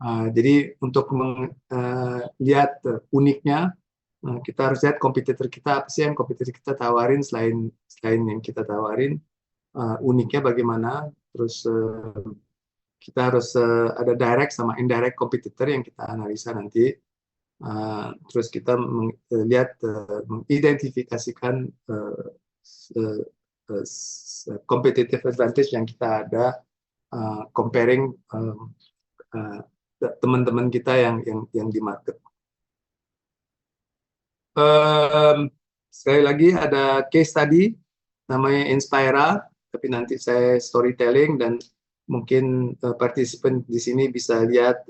Jadi untuk melihat uniknya, kita harus lihat kompetitor kita apa sih yang kompetitor kita tawarin selain selain yang kita tawarin, uniknya bagaimana. Terus kita harus ada direct sama indirect competitor yang kita analisa nanti. Terus kita lihat, mengidentifikasikan competitive advantage yang kita ada, comparing teman-teman kita yang di market. Sekali lagi ada case tadi namanya Inspira, tapi nanti saya storytelling dan mungkin partisipan di sini bisa lihat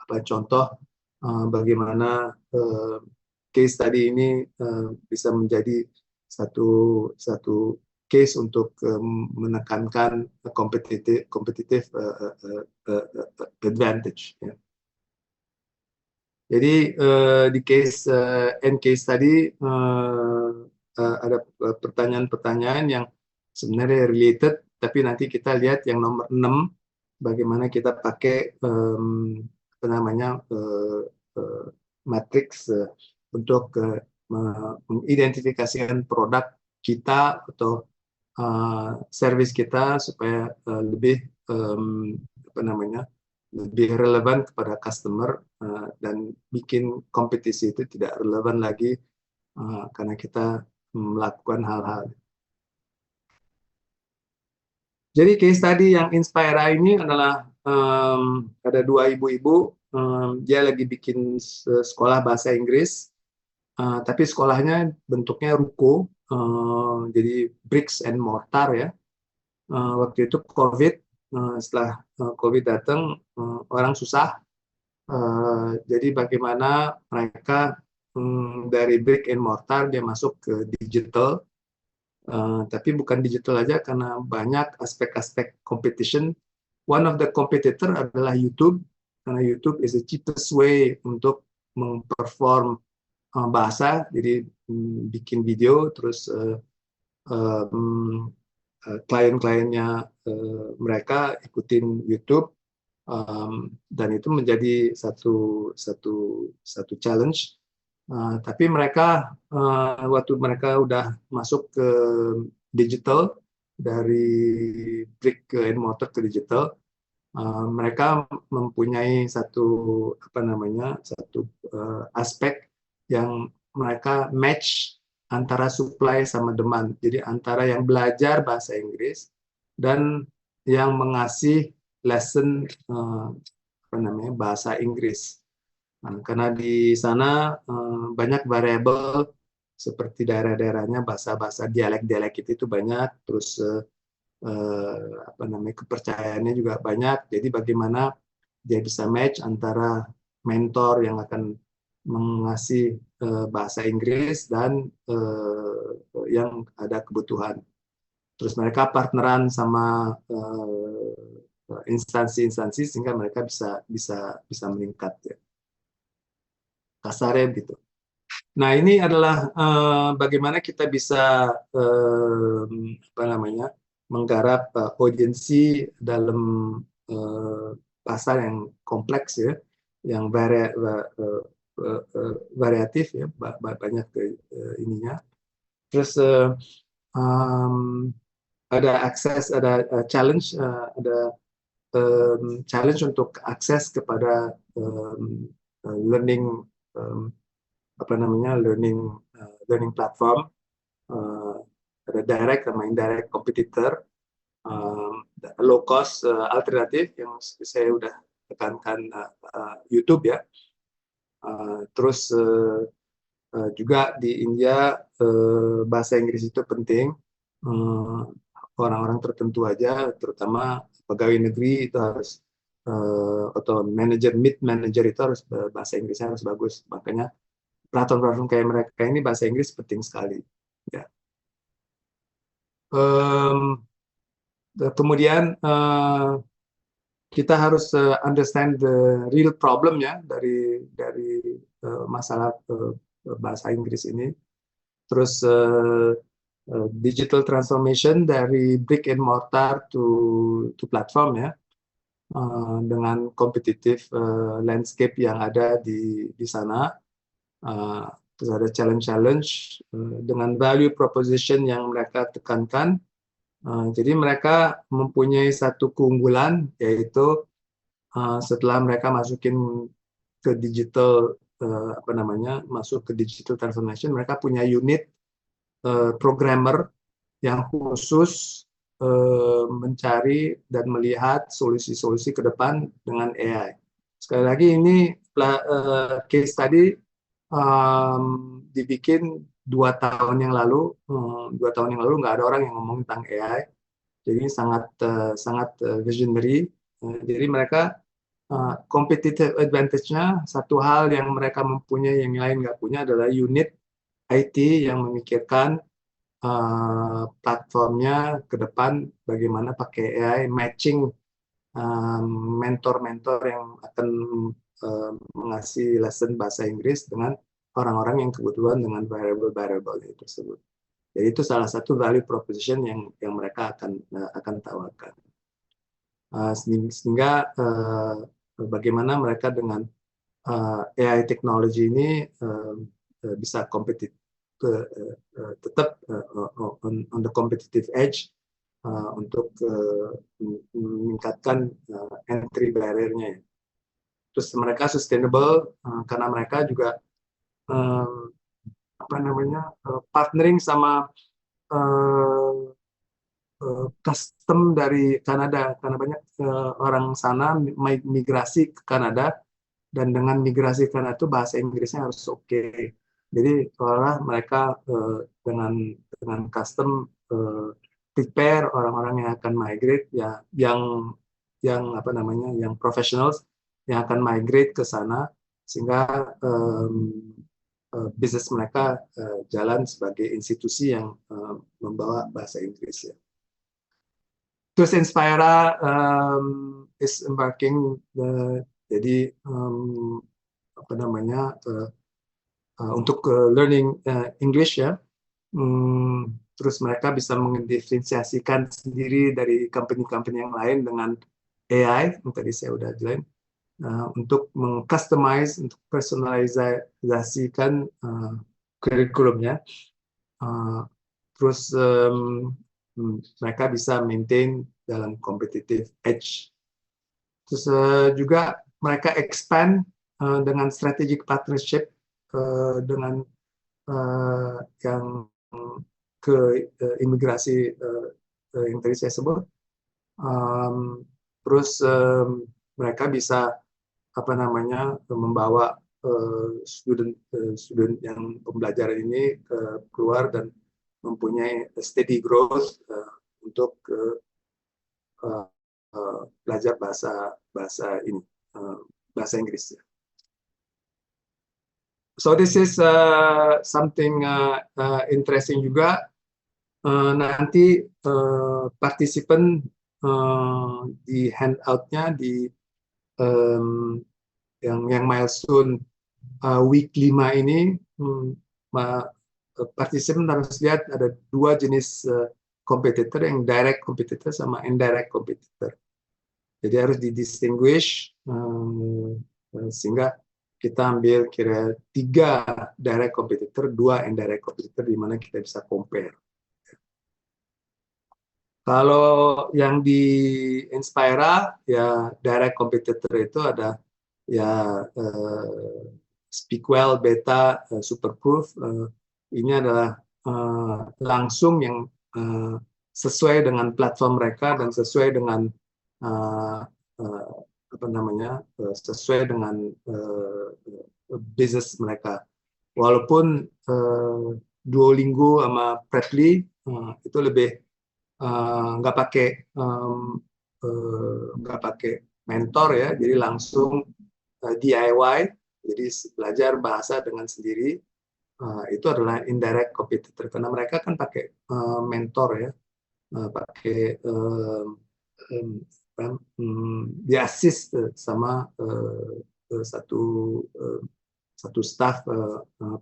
apa contoh bagaimana case tadi ini bisa menjadi satu satu case untuk menekankan competitive advantage. Ya. Jadi di case end case tadi ada pertanyaan-pertanyaan yang sebenarnya related, tapi nanti kita lihat yang nomor 6, bagaimana kita pakai apa namanya matriks untuk mengidentifikasikan produk kita atau service kita supaya lebih apa namanya lebih relevan kepada customer dan bikin kompetisi itu tidak relevan lagi karena kita melakukan hal-hal. Jadi case tadi yang Inspira ini adalah ada dua ibu-ibu, dia lagi bikin sekolah bahasa Inggris, tapi sekolahnya bentuknya ruko, jadi bricks and mortar ya. Waktu itu COVID, setelah COVID datang, orang susah. Jadi bagaimana mereka dari brick and mortar dia masuk ke digital, tapi bukan digital aja karena banyak aspek-aspek competition. One of the competitor adalah YouTube, karena YouTube is the cheapest way untuk memperform bahasa. Jadi bikin video terus klien-kliennya mereka ikutin YouTube, dan itu menjadi satu challenge. Tapi mereka waktu mereka udah masuk ke digital, dari brick and mortar ke digital, mereka mempunyai satu apa namanya satu aspek yang mereka match antara supply sama demand. Jadi antara yang belajar bahasa Inggris dan yang mengasih lesson apa namanya bahasa Inggris. Karena di sana banyak variabel seperti daerah-daerahnya, bahasa-bahasa dialek-dialek itu banyak, terus apa namanya kepercayaannya juga banyak. Jadi bagaimana dia bisa match antara mentor yang akan mengasih bahasa Inggris dan yang ada kebutuhan. Terus mereka partneran sama instansi-instansi sehingga mereka bisa meningkat ya. Kasarnya gitu. Nah, ini adalah bagaimana kita bisa apa namanya menggarap audiensi dalam pasar yang kompleks ya, yang variatif ya, banyak ininya. Terus ada akses, ada challenge, ada challenge untuk akses kepada learning apa namanya learning platform, ada direct sama indirect competitor, low cost alternatif yang saya udah tekankan, YouTube ya. Terus juga di India bahasa Inggris itu penting, orang-orang tertentu aja, terutama pegawai negeri itu harus atau manajer, mid manager itu harus bahasa Inggrisnya harus bagus. Makanya platform-platform kayak mereka ini bahasa Inggris penting sekali. Ya. Kemudian kita harus understand the real problem ya dari masalah bahasa Inggris ini. Terus digital transformation dari brick and mortar to platform ya. dengan kompetitif landscape yang ada di sana. Uh, Terus ada challenge-challenge dengan value proposition yang mereka tekankan. Jadi mereka mempunyai satu keunggulan, yaitu setelah mereka masukin ke digital, apa namanya, masuk ke digital transformation, mereka punya unit programmer yang khusus mencari dan melihat solusi-solusi ke depan dengan AI. Sekali lagi ini case tadi dibikin 2 tahun yang lalu. 2 tahun yang lalu nggak ada orang yang ngomong tentang AI, jadi sangat visionary. Jadi mereka competitive advantage-nya, satu hal yang mereka mempunyai yang lain nggak punya adalah unit IT yang memikirkan platformnya ke depan bagaimana pakai AI, matching mentor-mentor yang akan mengasih lesson bahasa Inggris dengan orang-orang yang kebetulan dengan variable-variable tersebut. Jadi itu salah satu value proposition yang mereka akan tawarkan. Sehingga bagaimana mereka dengan AI teknologi ini bisa kompetitif, tetap on the competitive edge untuk meningkatkan entry barrier-nya. Terus mereka sustainable karena mereka juga apa namanya, partnering sama custom dari Kanada, karena banyak orang sana migrasi ke Kanada, dan dengan migrasi ke Kanada itu bahasa Inggrisnya harus oke. Jadi seolah mereka dengan custom prepare orang-orang yang akan migrate, ya yang apa namanya, yang professionals yang akan migrate ke sana, sehingga bisnis mereka jalan sebagai institusi yang membawa bahasa Inggris, ya. Terus Inspira is embarking, jadi apa namanya, untuk learning English, ya. Terus mereka bisa mendiferensiasikan sendiri dari company-company yang lain dengan AI yang tadi saya udah jelasin, untuk mengcustomize, untuk personalisasikan kurikulumnya. Terus mereka bisa maintain dalam competitive edge. Terus juga mereka expand dengan strategic partnership dengan yang ke imigrasi yang tadi saya sebut. Terus mereka bisa apa namanya, membawa student yang pembelajaran ini keluar dan mempunyai steady growth untuk belajar bahasa Inggris. So this is something interesting juga. Nanti partisipan di handoutnya di yang milestone week 5 ini, partisipan harus lihat ada 2 jenis competitor, yang direct competitor sama indirect competitor. Jadi harus didistinguish sehingga kita ambil kira 3 direct competitor, 2 indirect competitor, di mana kita bisa compare. Kalau yang di Inspira, ya direct competitor itu ada ya Speakwell, Beta, Superproof. Ini adalah langsung yang sesuai dengan platform mereka dan sesuai dengan apa namanya, sesuai dengan bisnis mereka. Walaupun Duolingo sama Preply itu lebih nggak pakai mentor, ya, jadi langsung DIY, jadi belajar bahasa dengan sendiri. Itu adalah indirect competitor karena mereka kan pakai mentor, ya, pakai di assist sama satu staff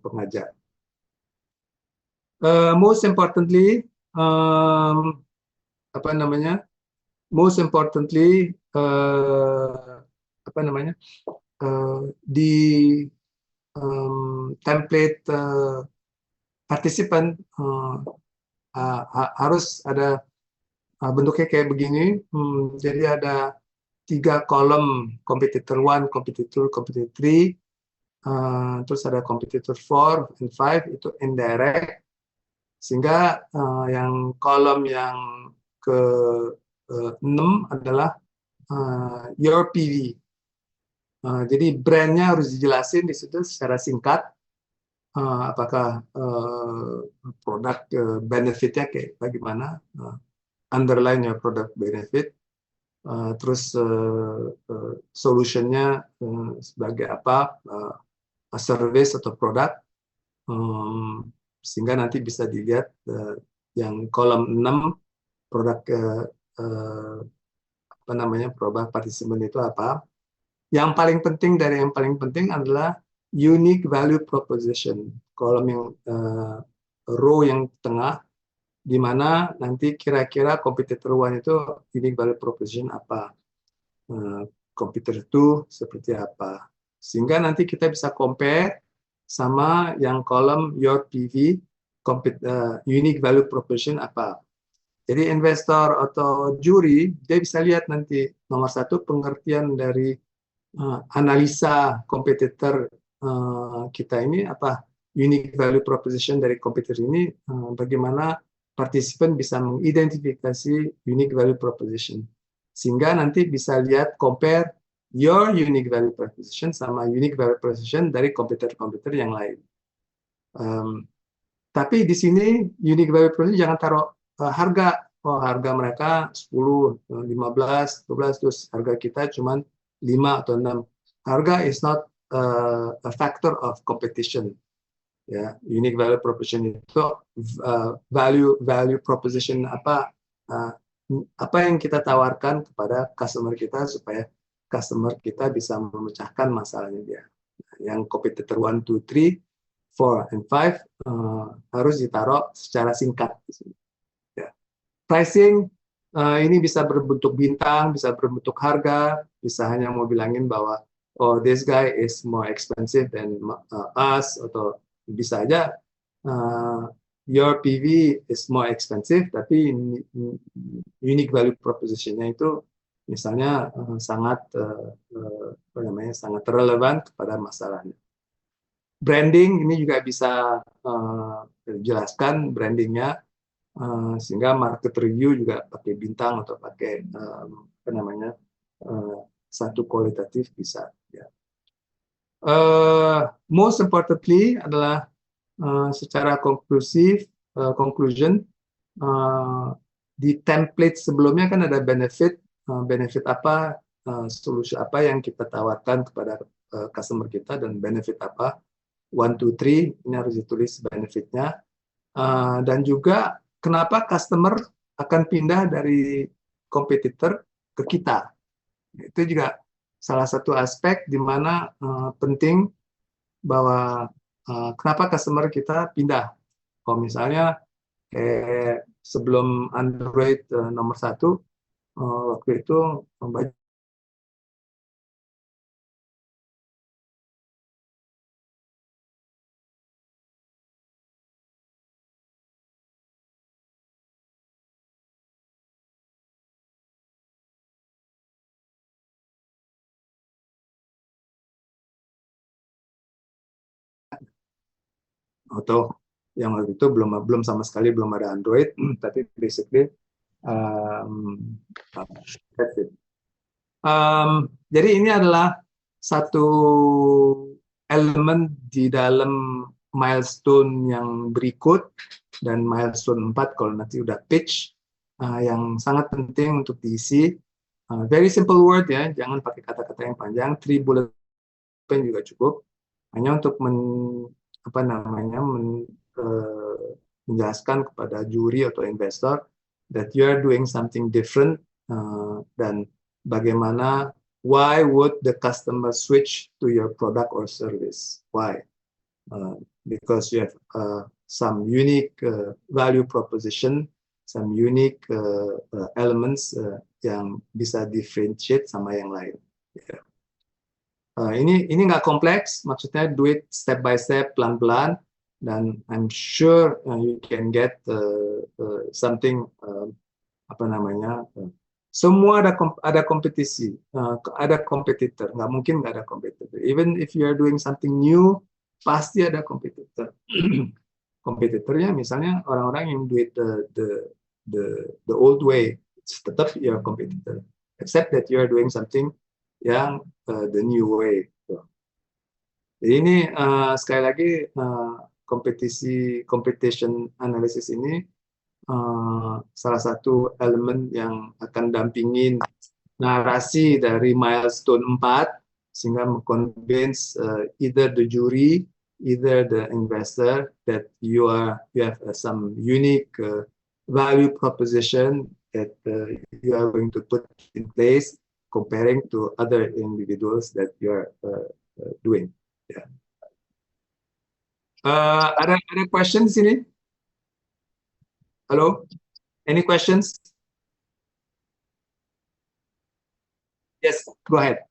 pengajar. Most importantly, apa namanya? Most importantly, apa namanya, di template partisipan harus ada bentuknya kayak begini. Jadi ada 3 kolom: competitor 1, competitor 2, competitor 3. Terus ada competitor 4 and 5, itu indirect. Sehingga yang kolom yang ke 6 adalah your PV. Jadi brandnya harus dijelasin di situ secara singkat. Apakah produk benefitnya kayak bagaimana, underline your product benefit, terus solutionnya sebagai apa, service atau produk, sehingga nanti bisa dilihat yang kolom 6 produk apa namanya, produk partisipan itu apa. Yang paling penting dari yang paling penting adalah unique value proposition. Kolom yang row yang tengah, di mana nanti kira-kira competitor 1 itu unique value proposition apa, competitor 2 seperti apa, sehingga nanti kita bisa compare sama yang kolom your PV, unique value proposition apa. Jadi investor atau juri dia bisa lihat nanti nomor 1 pengertian dari analisa kompetitor kita ini apa, unique value proposition dari kompetitor ini, bagaimana partisipan bisa mengidentifikasi unique value proposition, sehingga nanti bisa lihat compare your unique value proposition sama unique value proposition dari kompetitor-kompetitor yang lain. Tapi di sini unique value proposition jangan taruh harga. Harga mereka 10, 15, 12, terus harga kita cuma 5 atau 6. Harga is not a factor of competition. Ya, unique value proposition itu value proposition apa yang kita tawarkan kepada customer kita supaya customer kita bisa memecahkan masalahnya dia. Yang competitor 1, 2, 3, 4, and 5 harus ditaruh secara singkat di sini. Ya. Pricing ini bisa berbentuk bintang, bisa berbentuk harga, bisa hanya mau bilangin bahwa oh this guy is more expensive than us, atau bisa aja your PV is more expensive tapi unique value proposition-nya itu misalnya sangat apa namanya, sangat relevan kepada masalahnya. Branding ini juga bisa dijelaskan brandingnya, sehingga market review juga pakai bintang atau pakai apa namanya, satu kualitatif bisa. Ya. Most importantly adalah secara conclusion, di template sebelumnya kan ada benefit apa, solusi apa yang kita tawarkan kepada customer kita, dan benefit apa 1, 2, 3 ini harus ditulis benefitnya, dan juga kenapa customer akan pindah dari kompetitor ke kita. Itu juga salah satu aspek di mana penting bahwa kenapa customer kita pindah. Kalau misalnya sebelum Android nomor 1, waktu itu banyak atau yang waktu itu belum sama sekali belum ada Android, tapi basically that's it. Jadi ini adalah satu elemen di dalam milestone yang berikut, dan milestone 4 kalau nanti udah pitch, yang sangat penting untuk diisi. Very simple word ya, jangan pakai kata-kata yang panjang, 3 bullet point juga cukup, hanya untuk menjelaskan kepada juri atau investor that you are doing something different, dan bagaimana, why would the customer switch to your product or service? Why? Because you have some unique value proposition some unique elements yang bisa differentiate sama yang lain. Ya. Ini nggak kompleks, maksudnya do it step by step, pelan-pelan, dan I'm sure you can get something apa namanya. Semua ada kompetisi, ada kompetitor, nggak mungkin nggak ada kompetitor. Even if you are doing something new, pasti ada kompetitor. Kompetitornya misalnya orang-orang yang do it the old way, tetap your competitor, except that you are doing something yang the new way. Jadi ini sekali lagi competition analysis ini salah satu elemen yang akan dampingin narasi dari milestone 4 sehingga convince either the jury, either the investor that you have some unique value proposition that you are going to put in place comparing to other individuals that you are doing. Yeah. Ada question di sini? Halo? Any questions? Yes, go ahead.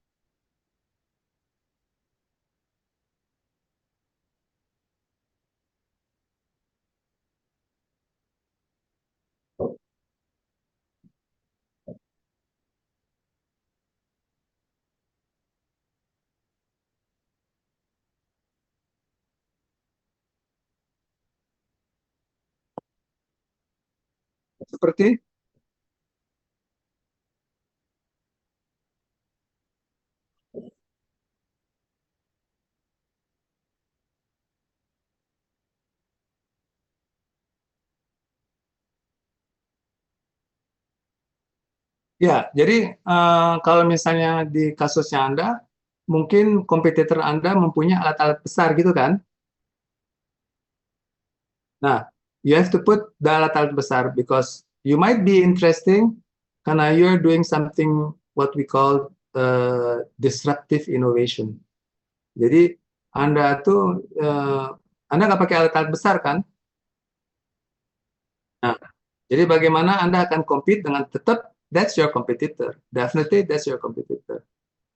Seperti? Ya, jadi kalau misalnya di kasusnya Anda, mungkin kompetitor Anda mempunyai alat-alat besar gitu kan? Nah, you have to put the alat-alat besar because you might be interesting karena you're doing something what we call disruptive innovation. Jadi Anda tuh Anda nggak pakai alat-alat besar kan? Nah, jadi bagaimana Anda akan compete dengan tetap that's your competitor. Definitely that's your competitor.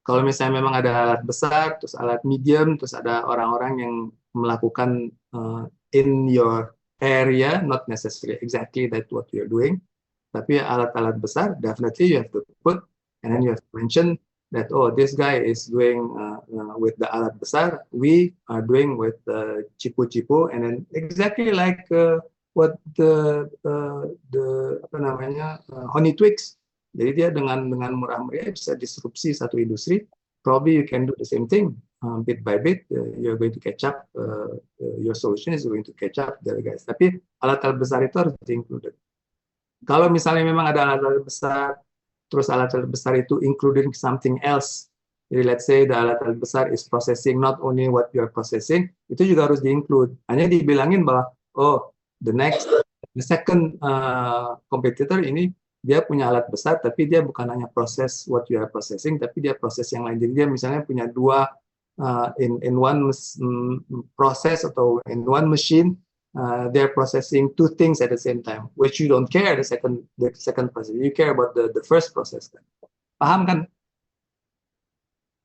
Kalau misalnya memang ada alat besar, terus alat medium, terus ada orang-orang yang melakukan in your area, not necessarily exactly that what you're doing, tapi alat-alat besar, definitely you have to put, and then you have to mention that, oh, this guy is doing with the alat besar, we are doing with cipu-cipu, and then exactly like what the apa namanya Honey Twigs. Jadi dia dengan murah meriah bisa disrupsi satu industri. Probably you can do the same thing bit by bit. You're going to catch up. Your solution is going to catch up there, guys. Tapi alat-alat besar itu harus included. Kalau misalnya memang ada alat-alat besar, terus alat-alat besar itu including something else. Jadi let's say the alat-alat besar is processing not only what you are processing, itu juga harus di-include. Hanya dibilangin bahwa oh the second competitor ini dia punya alat besar, tapi dia bukan hanya proses what you are processing, tapi dia proses yang lain. Jadi dia misalnya punya dua in one process atau in one machine, they're processing two things at the same time, which you don't care the second process. You care about the first process. Paham kan?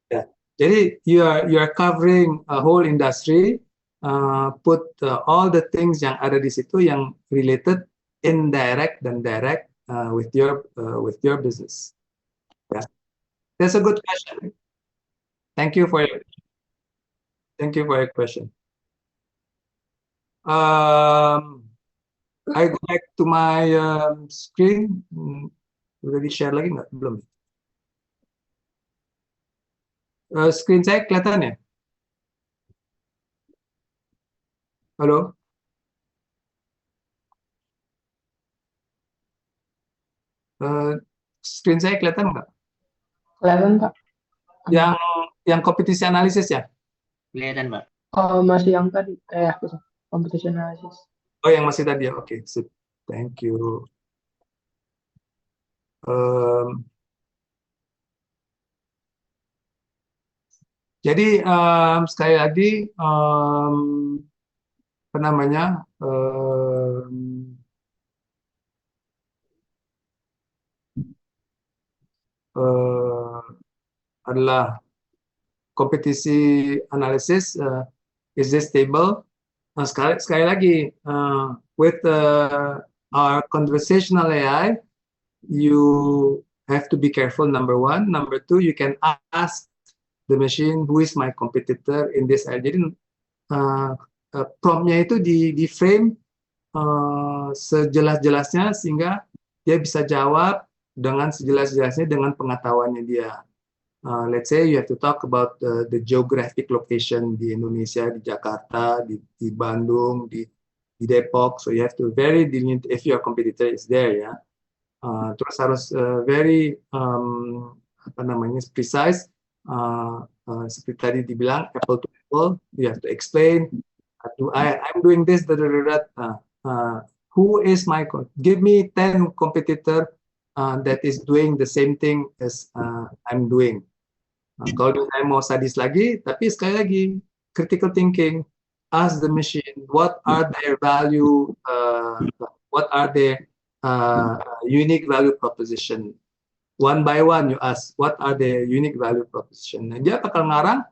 Ya. Jadi you are covering a whole industry, put all the things yang ada di situ yang related indirect dan direct with your business. Yeah. That's a good question. Thank you for your question. I go back to my screen. Udah di-share lagi nggak? Belum. Screen saya kelihatan ya? Halo? Screen saya kelihatan nggak? Kelihatan, Pak. Yang kompetisi analisis ya? Kelihatan, Pak. Oh, masih yang tadi, competition analysis. Oh, yang masih tadi ya? Oke, sip. Thank you. Jadi sekali lagi apa namanya uh, adalah kompetisi analisis. Is this stable? Sekali lagi, with our conversational AI, you have to be careful. Number one, number two, you can ask the machine who is my competitor in this area. Jadi promptnya itu di frame sejelas-jelasnya sehingga dia bisa jawab dengan sejelas-jelasnya dengan pengetahuannya dia. Let's say you have to talk about the geographic location di Indonesia, di Jakarta, di Bandung, di Depok. So you have to very delineate if your competitor is there ya. Terus harus very apa namanya precise. Seperti tadi dibilang apple to apple. You have to explain. I'm doing this. Who is my? Give me 10 competitor that is doing the same thing as I'm doing. Kalau saya mau sadis lagi, tapi sekali lagi critical thinking, ask the machine what are their value, what are their unique value proposition. One by one you ask what are their unique value proposition. Nah, dia bakal ngarang,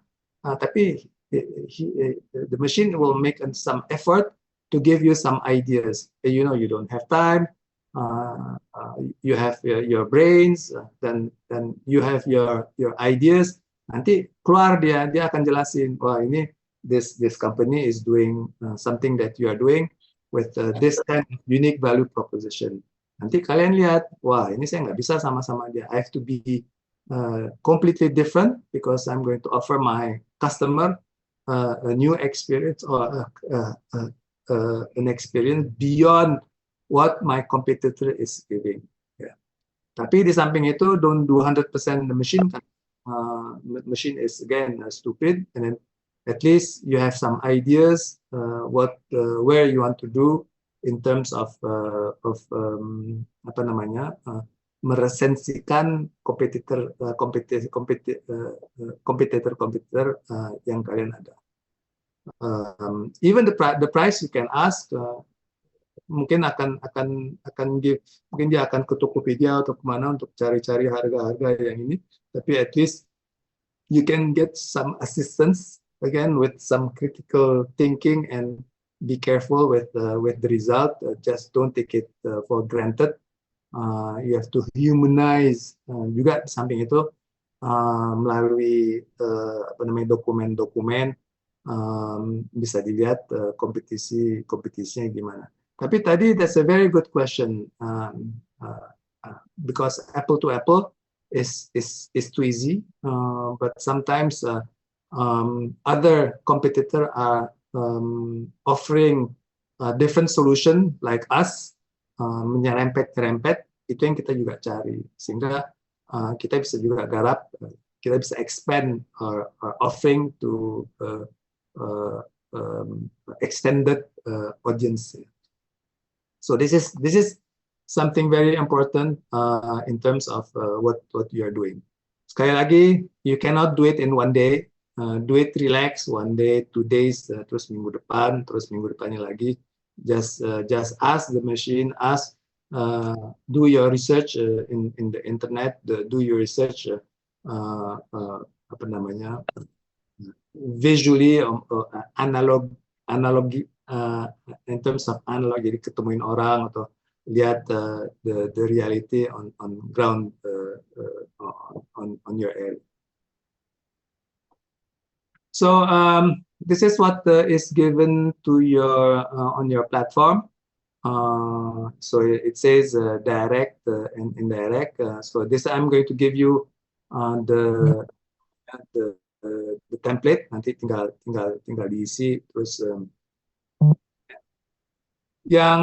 tapi the machine will make some effort to give you some ideas. You know, you don't have time. You have your brains, dan you have your ideas. Nanti keluar dia akan jelasin, wah ini this company is doing something that you are doing with this kind of unique value proposition. Nanti kalian lihat, wah ini saya nggak bisa sama-sama dia. I have to be completely different because I'm going to offer my customer a new experience or an experience beyond what my competitor is giving. Yeah. Tapi di samping itu, don't do 100% the machine. Machine is again stupid, and then at least you have some ideas where you want to do in terms of apa namanya meresensikan kompetitor yang kalian ada. Even the price you can ask. Mungkin akan give, mungkin dia akan ke Tokopedia atau kemana untuk cari-cari harga-harga yang ini, tapi at least you can get some assistance again with some critical thinking and be careful with the result. Just don't take it for granted. You have to humanize juga di samping itu melalui apa namanya dokumen-dokumen bisa dilihat kompetisinya gimana. Tapi tadi that's a very good question because apple to apple is too easy, but sometimes other competitor are offering a different solution like us, menyerempet-nyerempet, itu yang kita juga cari sehingga kita bisa juga garap, kita bisa expand our offering to extended audience. So this is something very important in terms of what you are doing. Sekali lagi, you cannot do it in one day. Do it relax 1 day, 2 days, terus minggu depan, terus minggu depannya lagi. Just ask the machine, do your research in the internet, do your research apa namanya visually, analogi. In terms of analog, jadi ketemuin orang atau lihat the reality on ground on your area. So this is what is given to your on your platform. So it says direct and indirect. So this I'm going to give you the template. Nanti tinggal diisi terus. Yang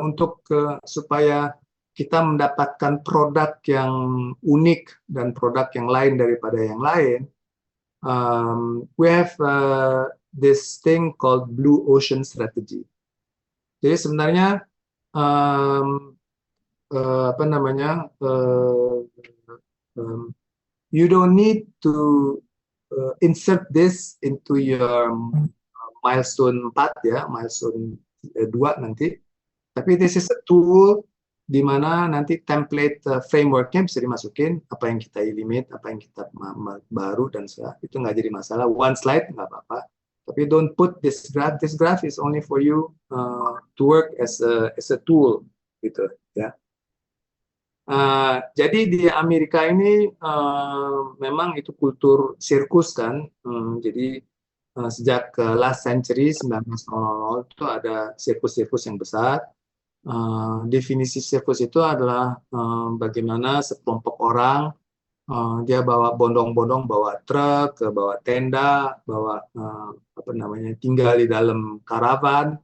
untuk supaya kita mendapatkan produk yang unik dan produk yang lain daripada yang lain, we have this thing called blue ocean strategy. Jadi sebenarnya apa namanya you don't need to insert this into your milestone 4 ya, milestone 2 nanti. Tapi this is a tool di mana nanti template frameworknya bisa dimasukin, apa yang kita limit, apa yang kita baru dan segala itu nggak jadi masalah. One slide nggak apa-apa, tapi don't put this graph. This graph is only for you to work as a tool gitu ya. Jadi di Amerika ini memang itu kultur sirkus kan. Jadi sejak last century 1900 itu ada sirkus-sirkus yang besar. Definisi sirkus itu adalah bagaimana sekelompok orang dia bawa bondong-bondong, bawa truk, bawa tenda, bawa apa namanya tinggal di dalam karavan,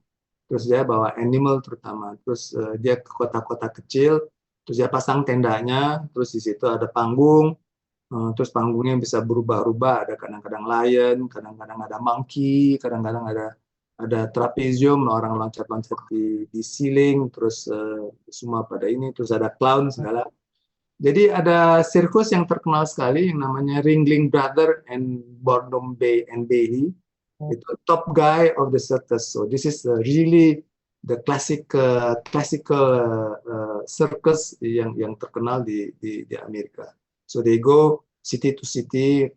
terus dia bawa animal terutama, terus dia ke kota-kota kecil, terus dia pasang tendanya, terus di situ ada panggung, terus panggungnya bisa berubah-ubah, ada kadang-kadang lion, kadang-kadang ada monkey, kadang-kadang ada trapezium, orang loncat-loncat di ceiling, terus semua pada ini, terus ada clown segala. Jadi ada sirkus yang terkenal sekali yang namanya Ringling Brother and Barnum and Bailey. Itu top guy of the circus. So this is really the classical circus yang terkenal di Amerika. So they go city to city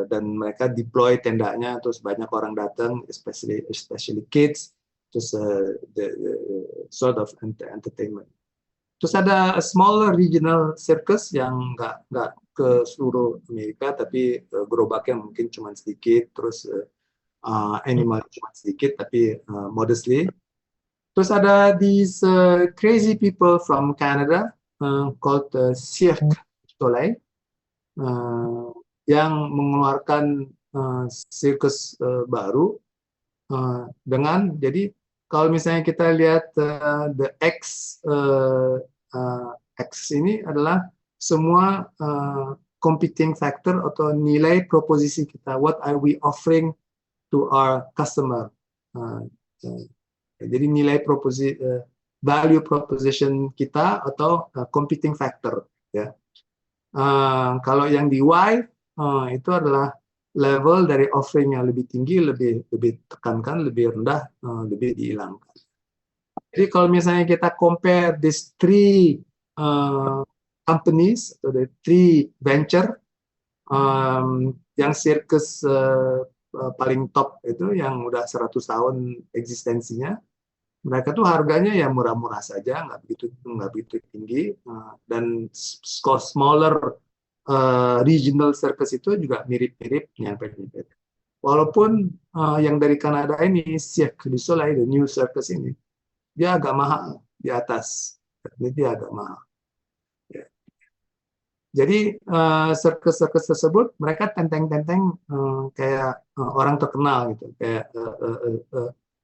dan mereka deploy tendanya, terus banyak orang datang, especially kids, terus the sort of entertainment. Terus ada smaller regional circus yang nggak ke seluruh Amerika, tapi gerobaknya mungkin cuma sedikit, terus animal cuma sedikit, tapi modestly. Terus ada these crazy people from Canada called Cirque du Soleil yang mengeluarkan sirkus baru dengan jadi kalau misalnya kita lihat the X ini adalah semua competing factor atau nilai proposisi kita. What are we offering to our customer? Jadi nilai value proposition kita atau competing factor. Ya. Kalau yang di Y itu adalah level dari offering yang lebih tinggi, lebih tekankan, lebih rendah, lebih dihilangkan. Jadi kalau misalnya kita compare these three companies atau the three venture, yang sirkus paling top itu yang udah 100 tahun eksistensinya, mereka tuh harganya ya murah-murah saja, nggak begitu tinggi, dan smaller regional circus itu juga mirip-mirip, nyampe-nyampe. Walaupun yang dari Kanada ini, Cirque du Soleil, the new circus ini, dia agak mahal di atas. Ini dia agak mahal. Ya. Jadi circus-circus tersebut mereka tenteng-tenteng kayak orang terkenal gitu, kayak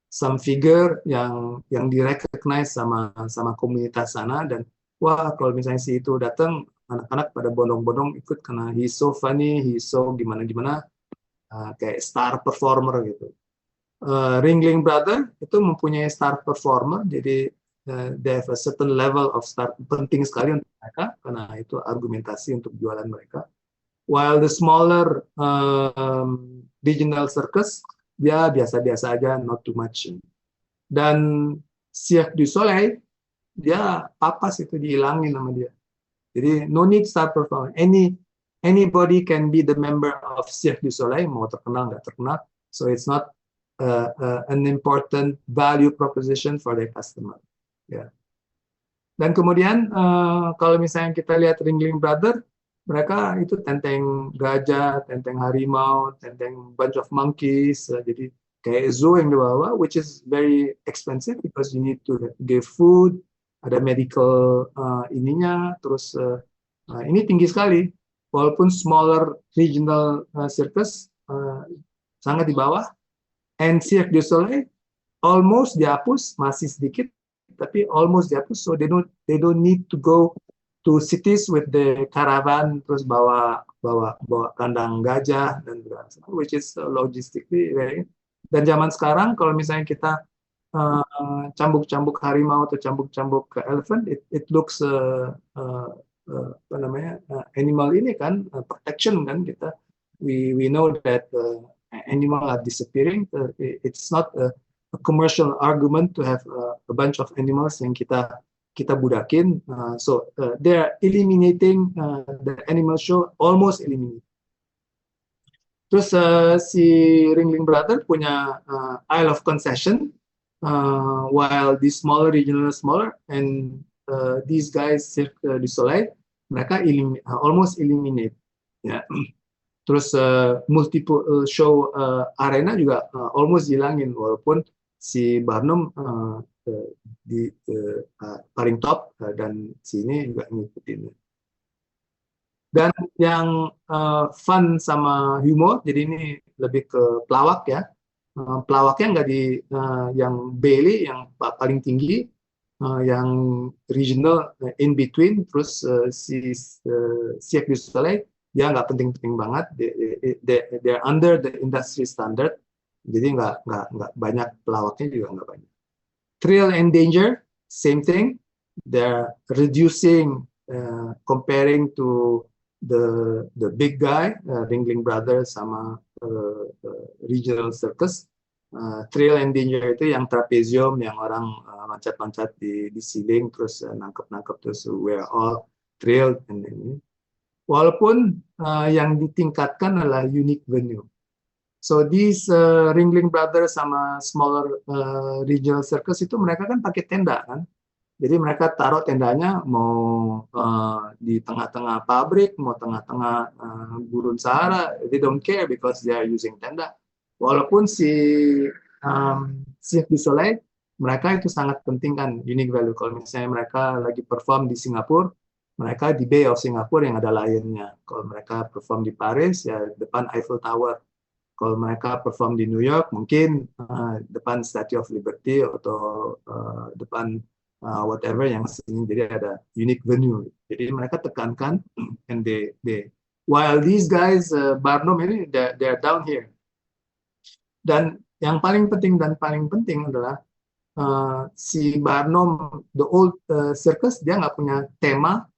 some figure yang direcognize sama komunitas sana, dan wah kalau misalnya si itu datang, anak-anak pada bondong-bondong ikut karena he's so funny, he's so gimana-gimana, kayak star performer gitu. Ringling Brother itu mempunyai star performer, jadi they have a certain level of star, penting sekali untuk mereka karena itu argumentasi untuk jualan mereka. While the smaller regional circus dia biasa-biasa aja, not too much. Dan Cirque du Soleil dia papas, itu dihilangin sama dia. Jadi no need star performer. Anybody can be the member of Cirque du Soleil, mau terkenal nggak terkenal. So it's not an important value proposition for their customer. Ya. Dan kemudian kalau misalnya kita lihat Ringling Brother, mereka itu tenteng gajah, tenteng harimau, tenteng bunch of monkeys. Jadi kayak zoo yang dibawa, which is very expensive because you need to give food, ada medical ininya, terus ini tinggi sekali. Walaupun smaller regional circus sangat di bawah. And Cirque du Soleil almost dihapus, masih sedikit, tapi almost dihapus. So they don't need to go to cities with the caravan, terus bawa kandang gajah dan which is logistically very. Dan zaman sekarang kalau misalnya kita cambuk-cambuk harimau atau cambuk-cambuk elephant, it looks apa namanya animal ini kan protection kan, kita we know that animal are disappearing. It's not a commercial argument to have a bunch of animals yang kita kita budakin. So they're eliminating the animal show, almost eliminate. Terus si Ringling Brother punya Isle of Concession, while the smaller regional smaller, and these guys Cirque du Soleil, mereka almost eliminate. Ya. Terus multiple show arena juga almost hilangin, walaupun si Barnum di paling top dan sini juga ngikutin. Dan yang fun sama humor, jadi ini lebih ke pelawak ya. Pelawaknya nggak di yang Bailey yang paling tinggi, yang regional in between, terus si Cirque du Soleil dia nggak penting-penting banget, they're under the industry standard, jadi nggak banyak pelawaknya juga nggak banyak. Thrill and Danger, same thing, they're reducing comparing to the big guy, Ringling Brothers sama regional circus. Thrill and Danger itu yang trapezium, yang orang loncat-loncat di ceiling terus nangkep-nangkep terus we're all thrilled. Walaupun yang ditingkatkan adalah unique venue. So these Ringling Brothers sama smaller regional circus itu mereka kan pakai tenda kan. Jadi mereka taruh tendanya mau di tengah-tengah pabrik, mau tengah-tengah gurun Sahara, they don't care because they are using tenda. Walaupun si Cirque du Soleil, mereka itu sangat penting kan, unique value. Kalau misalnya mereka lagi perform di Singapura, mereka di Bay of Singapore yang ada lionnya. Kalau mereka perform di Paris, ya depan Eiffel Tower. Kalau mereka perform di New York, mungkin depan Statue of Liberty atau depan whatever yang sini. Jadi ada unique venue. Jadi mereka tekankan, and they while these guys Barnum ini they're down here. Dan yang paling penting adalah si Barnum, the old circus, dia nggak punya tema,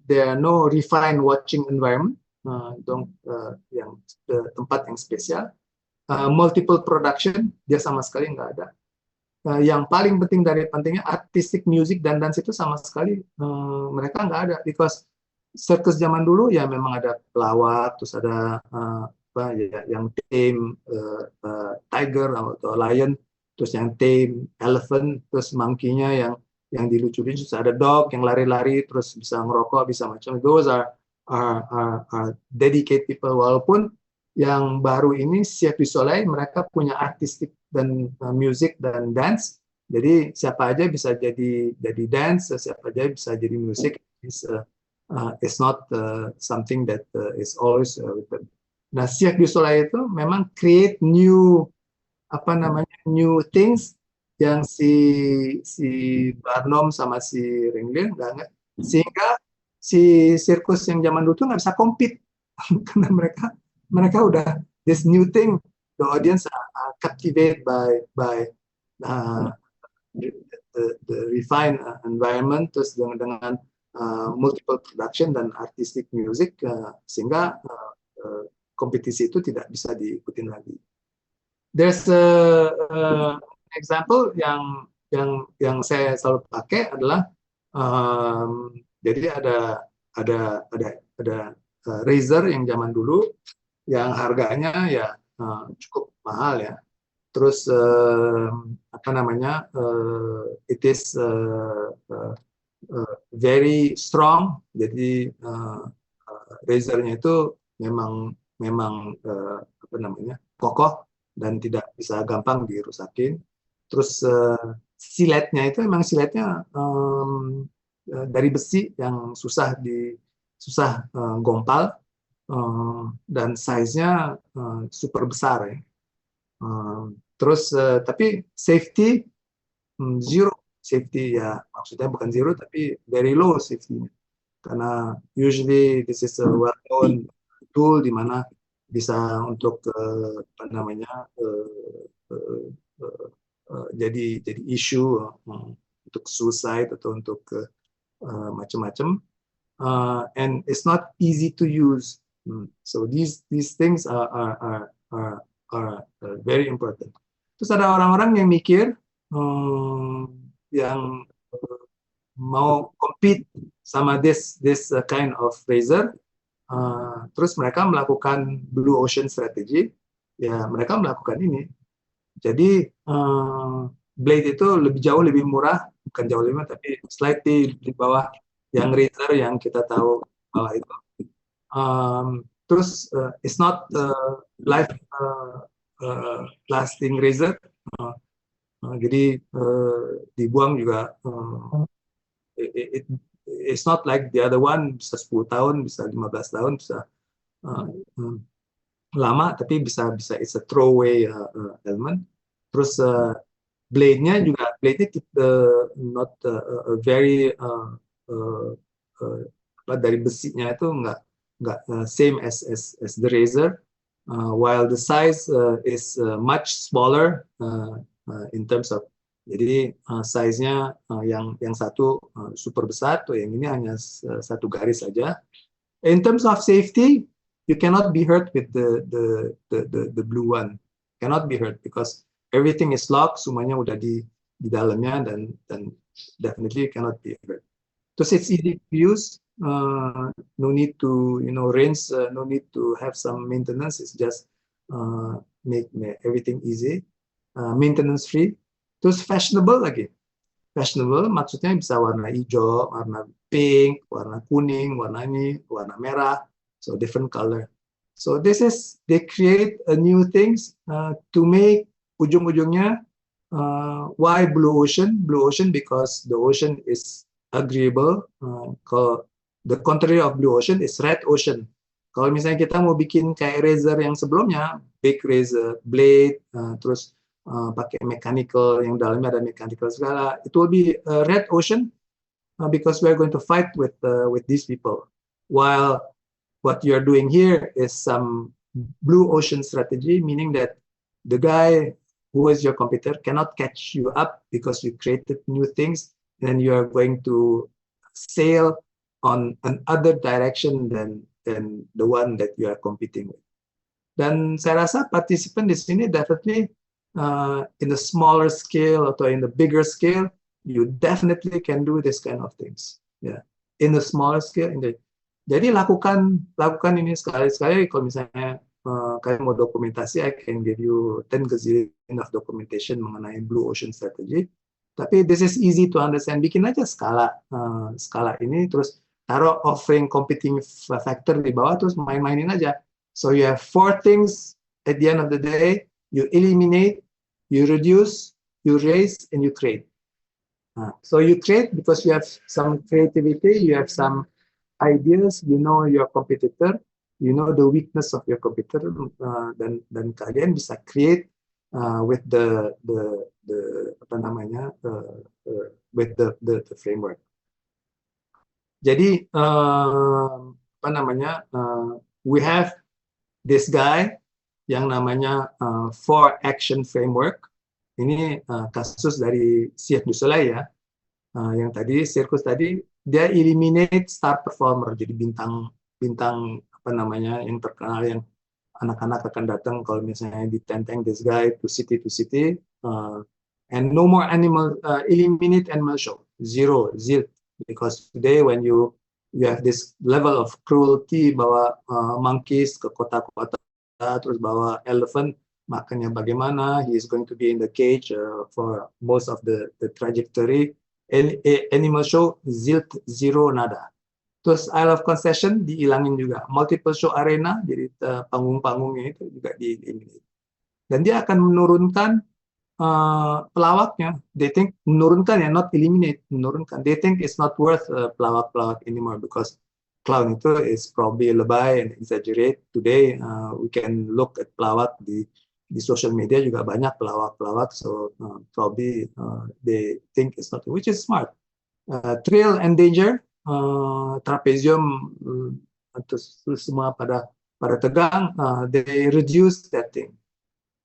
there are no refined watching environment, yang tempat yang spesial, multiple production dia sama sekali nggak ada. Yang paling penting dari pentingnya artistic music dan dance itu sama sekali mereka nggak ada, because circus zaman dulu ya memang ada pelawak, terus ada yang tame tiger atau lion, terus yang tame elephant, terus monkey-nya yang dilucuin, terus ada dog yang lari-lari terus bisa ngerokok, bisa macam. Those are dedicated people. Walaupun yang baru ini Cirque du Soleil mereka punya artistik dan music dan dance, jadi siapa aja bisa jadi dance, siapa aja bisa jadi musik. It's not something that is always with them. Nah, Cirque du Soleil itu memang create new things yang si Barnum sama si Ringling nggak, sehingga si sirkus yang zaman dulu tuh nggak bisa compete karena mereka udah this new thing, the audience are captivated by the refined environment, terus dengan multiple production dan artistic music, sehingga kompetisi itu tidak bisa diikutin lagi. There's a example yang saya selalu pakai adalah jadi ada razor yang zaman dulu yang harganya ya cukup mahal ya. Terus it is very strong. Jadi razornya itu memang kokoh dan tidak bisa gampang dirusakin. Terus siletnya itu memang siletnya dari besi yang susah gompal, dan size-nya super besar ya. Terus tapi safety zero safety ya, maksudnya bukan zero tapi very low safety, karena usually this is a well known tool di mana bisa untuk jadi isu untuk suicide atau untuk macam-macam, and it's not easy to use. So these things are very important. Terus ada orang-orang yang mikir yang mau compete sama this kind of razor. Terus mereka melakukan blue ocean strategy, ya mereka melakukan ini. Jadi blade itu jauh lebih murah, bukan jauh lebih murah, tapi slightly di bawah yang razor yang kita tahu bawah itu. Terus it's not life lasting razor, jadi dibuang juga. It's not like the other one, bisa 10 tahun, bisa 15 tahun, bisa lama, tapi bisa it's a throwaway element. Terus blade-nya juga, blade-nya not very dari besinya itu nggak same as the razor, while the size is much smaller in terms of, jadi size-nya yang satu super besar, tuh yang ini hanya satu garis saja. In terms of safety, you cannot be hurt with the blue one. Cannot be hurt because everything is locked, semuanya udah di dalamnya, dan definitely cannot be hurt. Terus it's easy to use, no need to rinse, no need to have some maintenance. It's just make everything easy, maintenance free. Terus fashionable lagi. Fashionable maksudnya bisa warna hijau, warna pink, warna kuning, warna merah, so different color. So they create a new things to make ujung-ujungnya. Why blue ocean? Blue ocean because the ocean is agreeable. The contrary of blue ocean is red ocean. Kalau misalnya kita mau bikin kayak razor yang sebelumnya, big razor, blade, terus pakai mechanical, yang dalamnya ada mechanical segala, it will be red ocean because we are going to fight with these people. While what you are doing here is some blue ocean strategy, meaning that the guy who is your competitor cannot catch you up because you created new things, and you are going to sail on another direction than the one that you are competing with. Dan saya rasa partisipan di sini definitely in the smaller scale atau in the bigger scale, you definitely can do this kind of things. Yeah, in the smaller scale. Jadi lakukan ini sekali-sekali. Kalau misalnya kalian mau dokumentasi, I can give you 10 gazillion of documentation mengenai blue ocean strategy. Tapi this is easy to understand. Bikin aja skala ini, terus taruh offering competing factor di bawah, terus main-mainin aja. So you have 4 things at the end of the day. You eliminate, you reduce, you raise, and you create. So you create because you have some creativity, you have some ideas, you know your competitor, you know the weakness of your competitor, dan kalian bisa create with the apa namanya with the framework. Jadi apa namanya we have this guy yang namanya 4 action framework. Ini kasus dari Cirque du Soleil ya, yang tadi sirkus tadi, dia eliminate star performer, jadi bintang apa namanya yang terkenal, yang anak-anak akan datang kalau misalnya ditenteng this guy to city, and no more eliminate animal show, zero, because today when you have this level of cruelty, bawa monkeys ke kota-kota, terus bawa elephant, makannya bagaimana, he is going to be in the cage for most of the trajectory. Animal show, zero, nada. Terus Isle of Concession dihilangin juga, multiple show arena, jadi panggung-panggungnya itu juga di-eliminate. Dan dia akan menurunkan pelawaknya. They think menurunkan ya, not eliminate, menurunkan. They think it's not worth pelawak-pelawak anymore because clown itu is probably lebay and exaggerate. Today we can look at pelawak di social media, juga banyak pelawak-pelawak, so probably they think it's not, which is smart. Thrill and danger, trapezium, terus semua pada tegang, they reduce that thing.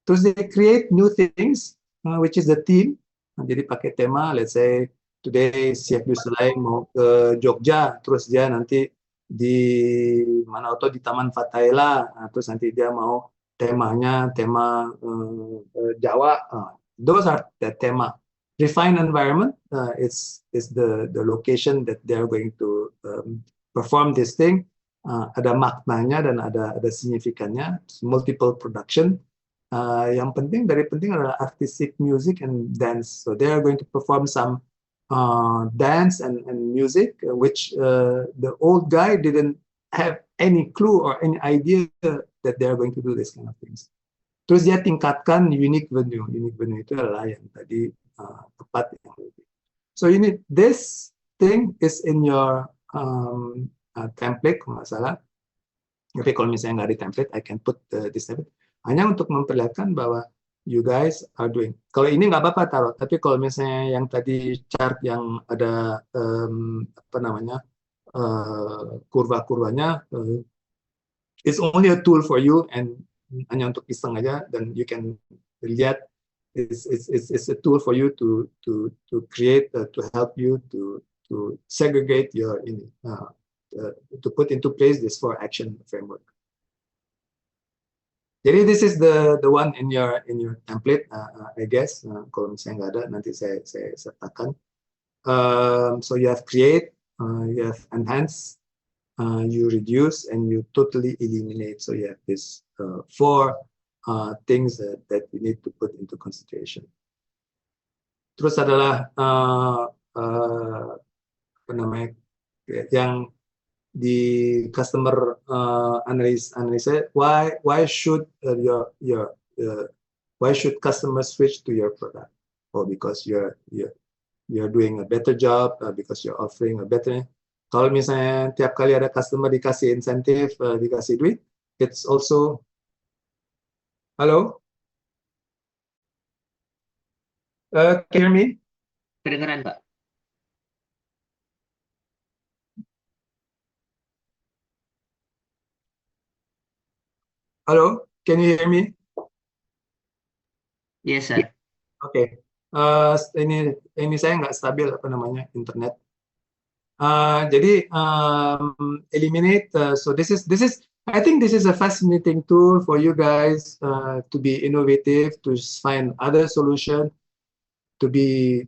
Terus they create new things, which is the theme. Jadi pakai tema, let's say today Cirque du Soleil mau ke Jogja, terus dia nanti di mana, atau di Taman Fatahillah, terus nanti dia mau tema Jawa. Those are the tema. refined environment. It's the location that they are going to perform this thing. Ada maknanya dan ada signifikannya. Multiple production. Yang penting adalah artistic music and dance. So they are going to perform some dance and music, which the old guy didn't have any clue or any idea that they are going to do this kind of things. Terus dia tingkatkan unique venue. Unique venue itu adalah yang tadi tepat yang lebih. So this thing is in your template kalau nggak salah. Tapi kalau misalnya nggak di template, I can put this template. Hanya untuk memperlihatkan bahwa you guys are doing. Kalau ini nggak apa-apa taruh. Tapi kalau misalnya yang tadi chart yang ada apa namanya kurva-kurvanya, it's only a tool for you and hanya untuk iseng aja, dan you can lihat it's a tool for you to create to help you to segregate your to put into place this 4 action framework. Jadi this is the one in your template, I guess. Kalau misalnya nggak ada, nanti saya sertakan. So you have create, you have enhance, you reduce, and you totally eliminate. So you have this 4 things that you need to put into consideration. Terus adalah apa namanya yang di customer analysis, why should why should customers switch to your product? Oh, because you're doing a better job, because you're offering a better. Kalau misalnya tiap kali ada customer dikasih insentif, dikasih duit, it's also. Halo, can you hear me? Kedengeran, Pak. Halo, can you hear me? Yes, sir. Oke. Ini saya nggak stabil apa namanya internet. Jadi eliminate. So this is I think this is a fascinating tool for you guys to be innovative, to find other solution, to be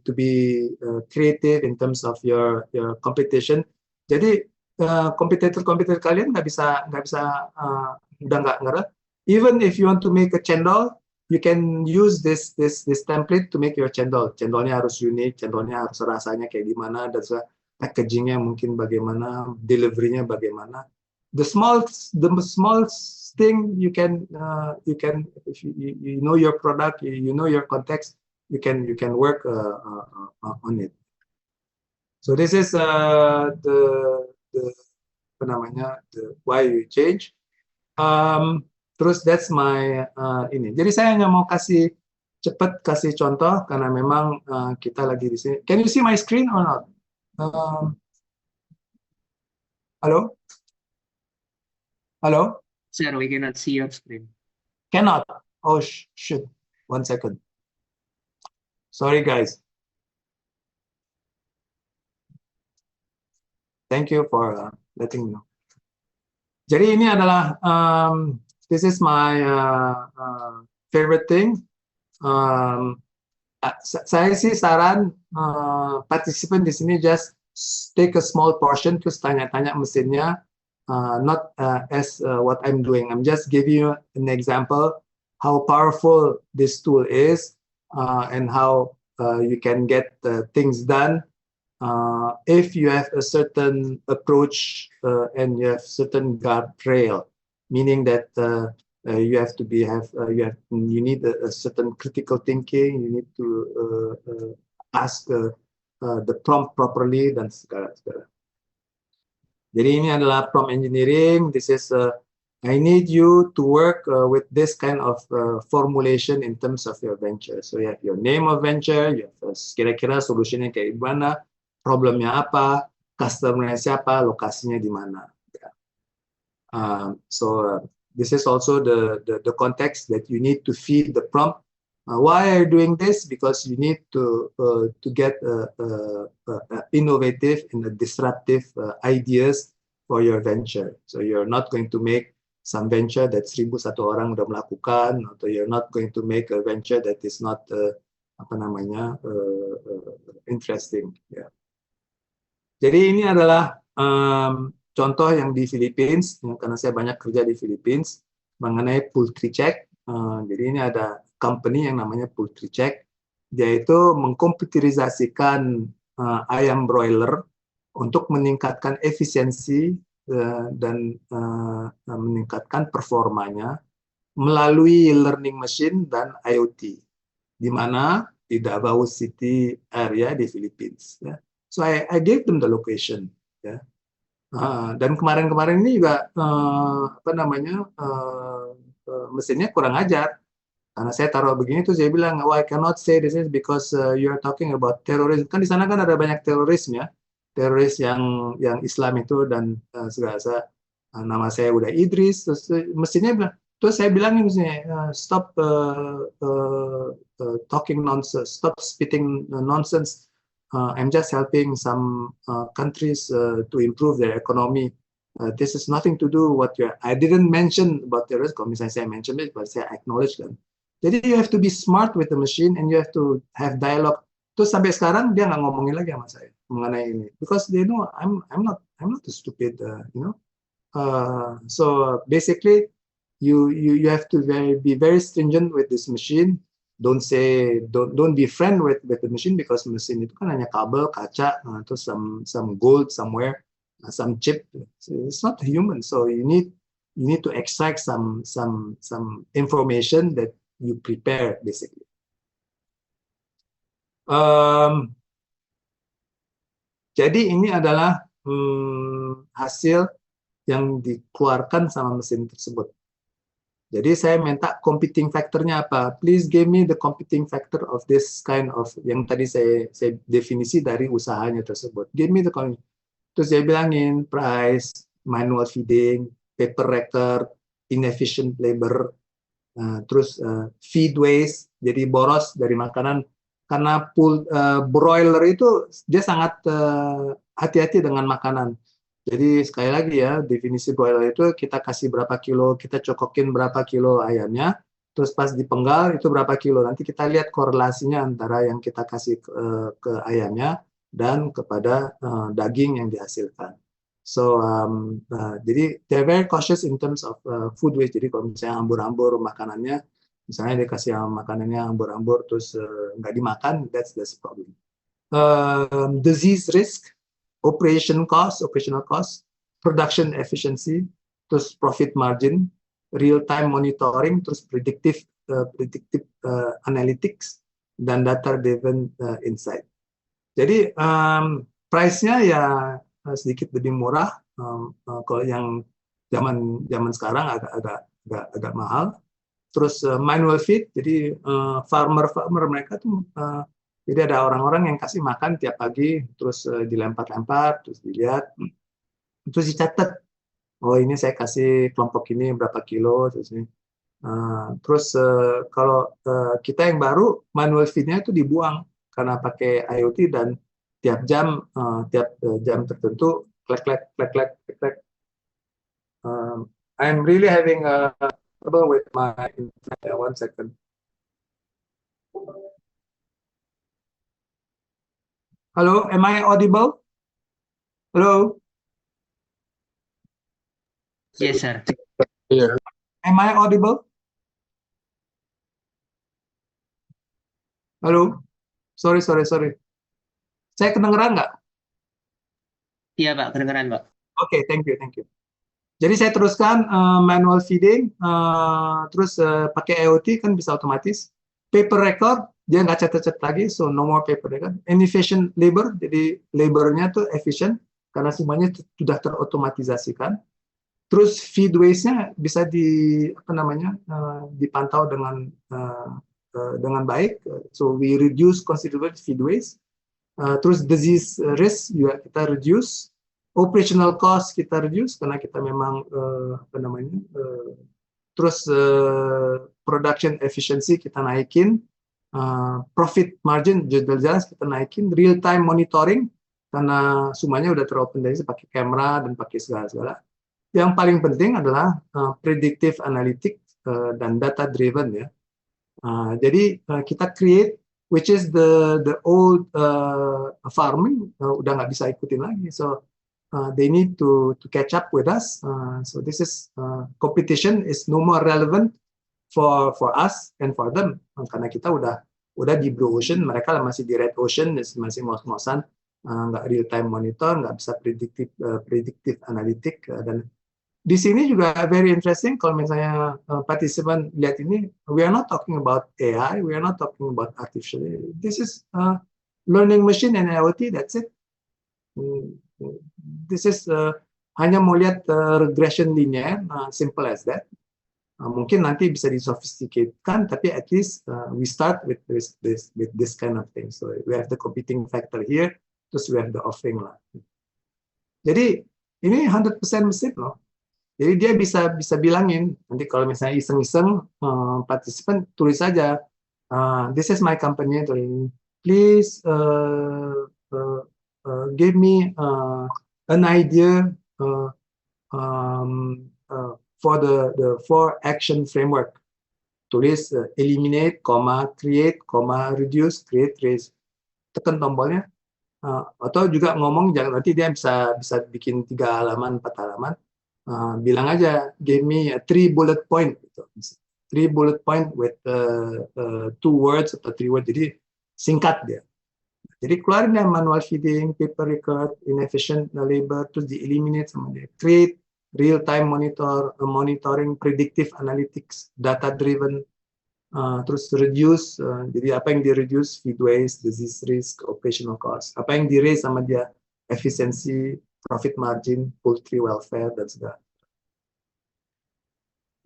creative in terms of your competition. Jadi kompetitor kalian nggak bisa udah nggak. Even if you want to make a cendol, you can use this template to make your cendol. Cendolnya harus unik, cendolnya harus rasanya kayak gimana, dan packagingnya mungkin bagaimana, deliverynya bagaimana. The small thing you can if you know your product, you know your context, you can work on it. So this is the apa namanya, the why you change. Terus that's my ini. Jadi saya hanya mau kasih contoh karena memang kita lagi di sini. Can you see my screen or not? Halo? Halo? Sir, we cannot see your screen. Cannot. Oh shoot. 1 second. Sorry guys. Thank you for letting me know. Jadi ini adalah this is my favorite thing. Saya sih saran participant di sini just take a small portion, terus tanya-tanya mesinnya, not as what I'm doing. I'm just giving you an example how powerful this tool is and how you can get things done. If you have a certain approach and you have certain guardrail, meaning that you have to you need a certain critical thinking, you need to ask the prompt properly dan segala. Jadi ini adalah prompt engineering. This is I need you to work with this kind of formulation in terms of your venture. So you have your name of venture, you have kira-kira solutionnya kayak gimana, problemnya apa, customer-nya siapa, lokasinya di mana. So this is also the context that you need to feed the prompt. Why are you doing this? Because you need to get innovative and disruptive ideas for your venture. So you're not going to make some venture that 1,001 orang udah melakukan, atau you're not going to make a venture that is not apa namanya interesting. Ya. Jadi ini adalah contoh yang di Philippines, ya, karena saya banyak kerja di Philippines mengenai poultry check. Jadi ini ada company yang namanya poultry check, yaitu mengkomputerisasikan ayam broiler untuk meningkatkan efisiensi dan meningkatkan performanya melalui learning machine dan IoT, di mana di Davao City area di Philippines. Ya. So I gave them the location. Ya. Dan kemarin-kemarin ini juga apa namanya mesinnya kurang ajar. Karena saya taruh begini tuh saya bilang, oh I cannot say this is because you are talking about terrorism. Kan di sana kan ada banyak terorisme ya, teroris yang Islam itu dan segala nama saya udah Idris, terus mesinnya bilang, terus saya bilangin mesinnya stop talking nonsense, stop spitting nonsense. I'm just helping some countries to improve their economy. This is nothing to do what you. I didn't mention about terrorism. Kalau misalnya saya mention it, but saya acknowledge kan. Jadi you have to be smart with the machine and you have to have dialogue. Terus sampai sekarang dia nggak ngomongin lagi sama saya mengenai ini, because they know I'm not stupid, you know. So basically, you have to be very stringent with this machine. Don't be friend with the machine, because mesin itu kan hanya kabel, kaca, terus some gold somewhere, some chip. So it's not human. So you need to extract some information that you prepare basically. Jadi ini adalah hasil yang dikeluarkan sama mesin tersebut. Jadi saya minta competing factor-nya apa? Please give me the competing factor of this kind of, yang tadi saya definisi dari usahanya tersebut. Give me the competing. Terus saya bilangin price, manual feeding, paper record, inefficient labor, terus feed waste, jadi boros dari makanan. Karena broiler itu dia sangat hati-hati dengan makanan. Jadi sekali lagi ya, definisi broiler itu kita kasih berapa kilo, kita cokokin berapa kilo ayamnya, terus pas dipenggal itu berapa kilo. Nanti kita lihat korelasinya antara yang kita kasih ke ayamnya dan kepada daging yang dihasilkan. So jadi they're very cautious in terms of food waste. Jadi kalau misalnya hambur-hambur makanannya, misalnya dikasih makanannya hambur-hambur terus nggak dimakan, that's the problem. Disease risk, operational cost, production efficiency, terus profit margin, real time monitoring, terus predictive analytics, dan data driven insight. Jadi price-nya ya sedikit lebih murah. Kalau yang zaman sekarang agak mahal. Terus manual feed, jadi farmer mereka tuh jadi ada orang-orang yang kasih makan tiap pagi, terus dilempar-lempar, terus dilihat, terus dicatat. Oh ini saya kasih kelompok ini berapa kilo, terus ini. Terus kalau kita yang baru manual feed-nya itu dibuang karena pakai IoT dan tiap jam tertentu klek. I'm really having a trouble with my internet. 1 second. Hello, am I audible? Hello? Yes, sir. Yeah. Am I audible? Halo? Sorry. Saya kedengeran nggak? Iya, Pak. Kedengeran, Pak. Oke, thank you. Jadi saya teruskan manual feeding, terus pakai IoT kan bisa otomatis. Paper record, dia nggak catat lagi, so no more paper record. Inefficient labor, jadi labornya tuh efficient karena semuanya sudah terotomatisasikan. Terus feed waste-nya bisa dipantau dengan baik, so we reduce considerable feed waste. Terus disease risk juga kita reduce. Operational cost kita reduce karena kita memang terus production efficiency kita naikin, profit margin jelas kita naikin, real time monitoring karena semuanya udah teroperasi pakai kamera dan pakai segala. Yang paling penting adalah predictive analytics dan data driven ya. Jadi kita create which is the old farming udah nggak bisa ikutin lagi. So they need to catch up with us. So this is competition is no more relevant for us and for them, karena kita udah di blue ocean, mereka masih di red ocean, masih ngos-ngosan, nggak real time monitor, nggak bisa predictive analytic. Dan di sini juga very interesting kalau misalnya partisipan lihat ini, we are not talking about AI, we are not talking about artificial. This is learning machine and IoT, that's it. This is hanya mau lihat regression linear, simple as that. Mungkin nanti bisa disophisticatekan, tapi at least we start with this kind of thing. So we have the competing factor here, terus we have the offering lah. Jadi ini 100% mesin loh. Jadi dia bisa bilangin nanti kalau misalnya iseng-iseng partisipan tulis saja, this is my company, please give me an idea for the 4 action framework. Tulis eliminate, create, reduce, create, trace. Tekan tombolnya. Atau juga ngomong, jangan nanti dia bisa bikin 3 halaman, 4 halaman. Bilang aja, give me 3 bullet point. Gitu. 3 bullet point with 2 words atau 3 words. Jadi singkat dia. Jadi keluarin dia manual feeding, paper record, inefficient labor, terus di eliminate sama dia. Create real-time monitoring, predictive analytics, data-driven, terus reduce, jadi apa yang di-reduce? Feed waste, disease risk, operational cost. Apa yang di-raise sama dia? Efficiency, profit margin, poultry welfare, dan segala.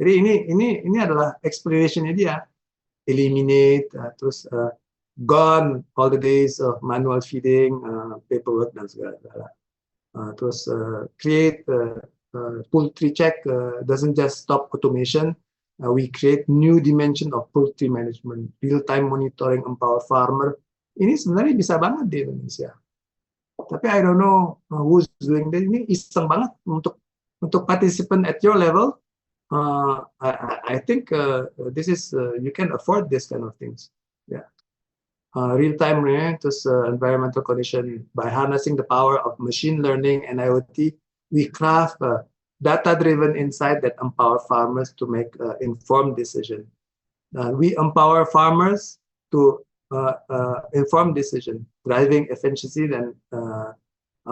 Jadi ini adalah explanation-nya dia. Eliminate, terus gone all the days of manual feeding, paperwork, dan segala. Terus create poultry check doesn't just stop automation. We create new dimension of poultry management, real-time monitoring, empower farmer. Ini sebenarnya bisa banget di Indonesia. Tapi I don't know who's doing this. Ini iseng banget untuk participant at your level. I think this is you can afford this kind of things. Yeah. Real-time terus environmental condition by harnessing the power of machine learning and IoT. We craft data-driven insight that empower farmers to make informed decision. We empower farmers to informed decision, driving efficiency and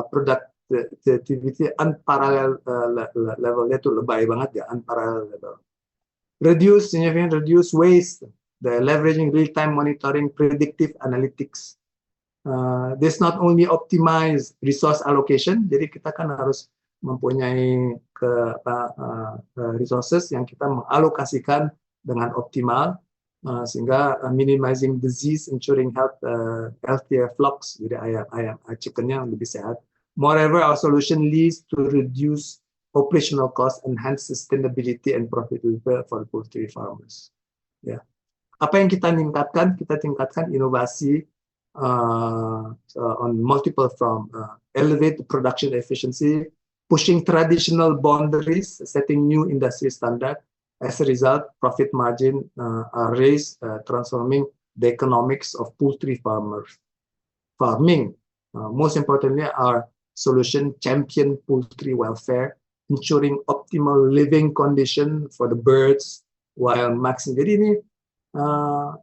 productivity unparalleled levelnya itu lebay banget ya, unparalleled level. Reduce waste, the leveraging real-time monitoring, predictive analytics. This not only optimize resource allocation, jadi kita kan harus mempunyai resources yang kita mengalokasikan dengan optimal, sehingga minimizing disease, ensuring healthier flocks, jadi ayam chickennya lebih sehat. Moreover, our solution leads to reduce operational cost, enhance sustainability and profitability for poultry farmers. Ya, apa yang kita tingkatkan? Kita tingkatkan inovasi on multiple front, elevate the production efficiency, pushing traditional boundaries, setting new industry standard. As a result, profit margin are raised, transforming the economics of poultry farming. Most importantly, our solution champion poultry welfare, ensuring optimal living condition for the birds while maximizing. Jadi ini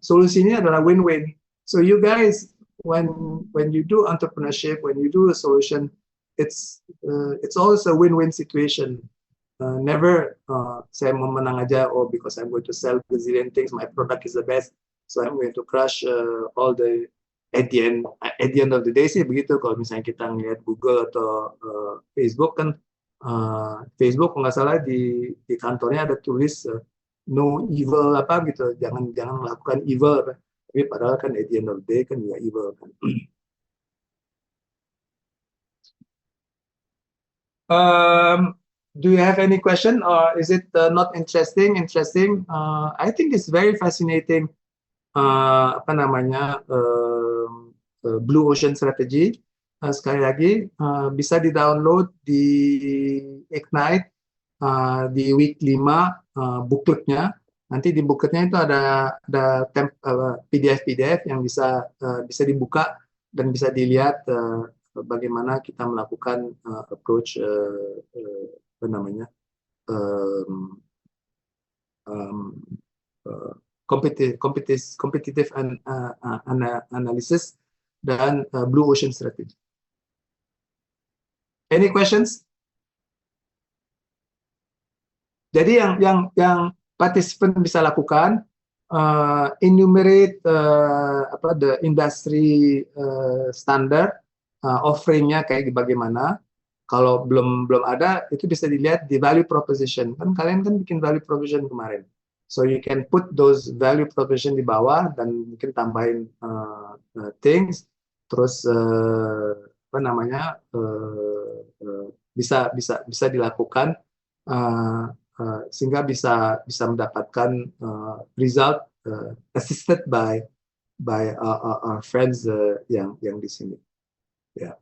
solusi ini adalah win-win. So you guys, when you do entrepreneurship, when you do a solution, it's always a win-win situation. Never saya mau menang aja, because I'm going to sell gazillion things, my product is the best, so I'm going to crush all the at the end of the day sih begitu. Kalau misalnya kita ngeliat Google atau Facebook kan, Facebook nggak salah di kantornya ada tulis no evil apa gitu, jangan melakukan evil, tapi padahal kan at the end of the day kan juga evil kan. Do you have any question, or is it not interesting? I think it's very fascinating. Apa namanya, Blue Ocean Strategy. Sekali lagi bisa di-download di Ignite di week 5 bookletnya. Nanti di bookletnya itu ada PDF yang bisa dibuka dan bisa dilihat bagaimana kita melakukan approach apa namanya um, um, competitive analysis dan blue ocean strategy. Any questions? Jadi yang participant bisa lakukan enumerate the industry standard offeringnya kayak bagaimana. Kalau belum ada itu bisa dilihat di value proposition. Kan kalian kan bikin value proposition kemarin. So you can put those value proposition di bawah dan mungkin tambahin things, terus apa namanya bisa dilakukan sehingga bisa mendapatkan result assisted by our friends yang di sini. Ya.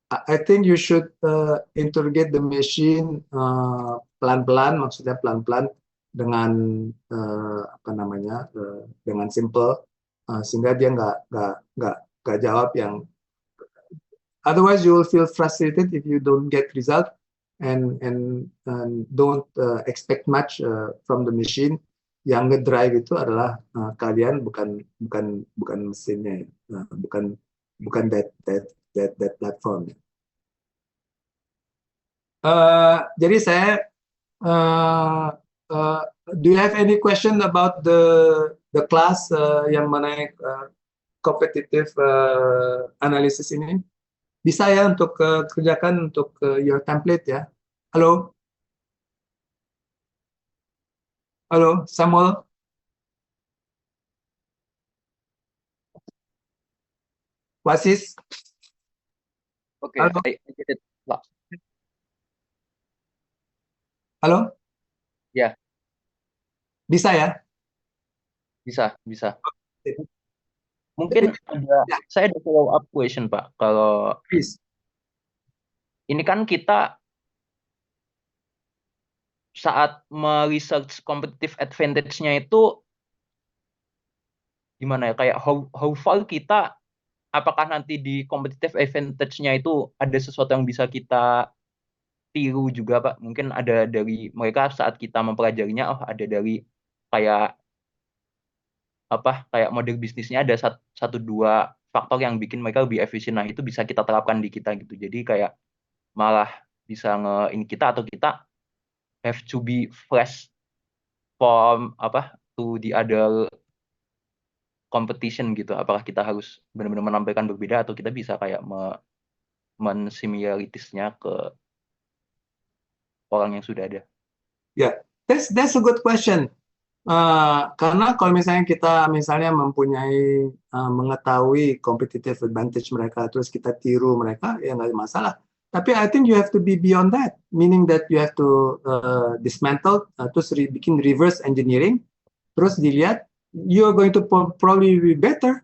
I think you should interrogate the machine pelan-pelan, maksudnya pelan-pelan dengan apa namanya dengan simple sehingga dia nggak jawab yang. Otherwise you will feel frustrated if you don't get result and don't expect much from the machine. Yang ngedrive itu adalah kalian, bukan mesinnya, bukan that platform. Jadi saya do you have any question about the class yang mengenai competitive analysis ini? Bisa ya untuk kerjakan untuk your template ya. Halo? Halo, Samuel? Wasis? Okay, Halo? I get it, Pak. Halo? Ya. Bisa ya? Bisa. Mungkin saya ada follow up question, Pak. Kalau Please. ini kan kita saat meresearch competitive advantage-nya itu gimana ya, kayak how far kita, apakah nanti di competitive advantage-nya itu ada sesuatu yang bisa kita tiru juga, Pak? Mungkin ada dari mereka saat kita mempelajarinya, ada dari kayak model bisnisnya ada satu dua faktor yang bikin mereka lebih efisien. Nah, itu bisa kita terapkan di kita gitu. Jadi kayak malah bisa nge-in kita, atau kita have to be fresh from to the other competition gitu. Apakah kita harus benar-benar menampilkan berbeda, atau kita bisa kayak mensimilaritisnya ke orang yang sudah ada? Yeah, that's a good question. Karena kalau misalnya kita mempunyai mengetahui competitive advantage mereka, terus kita tiru mereka, ya nggak ada masalah. Tapi I think you have to be beyond that, meaning that you have to dismantle, terus bikin reverse engineering, terus dilihat you are going to probably be better.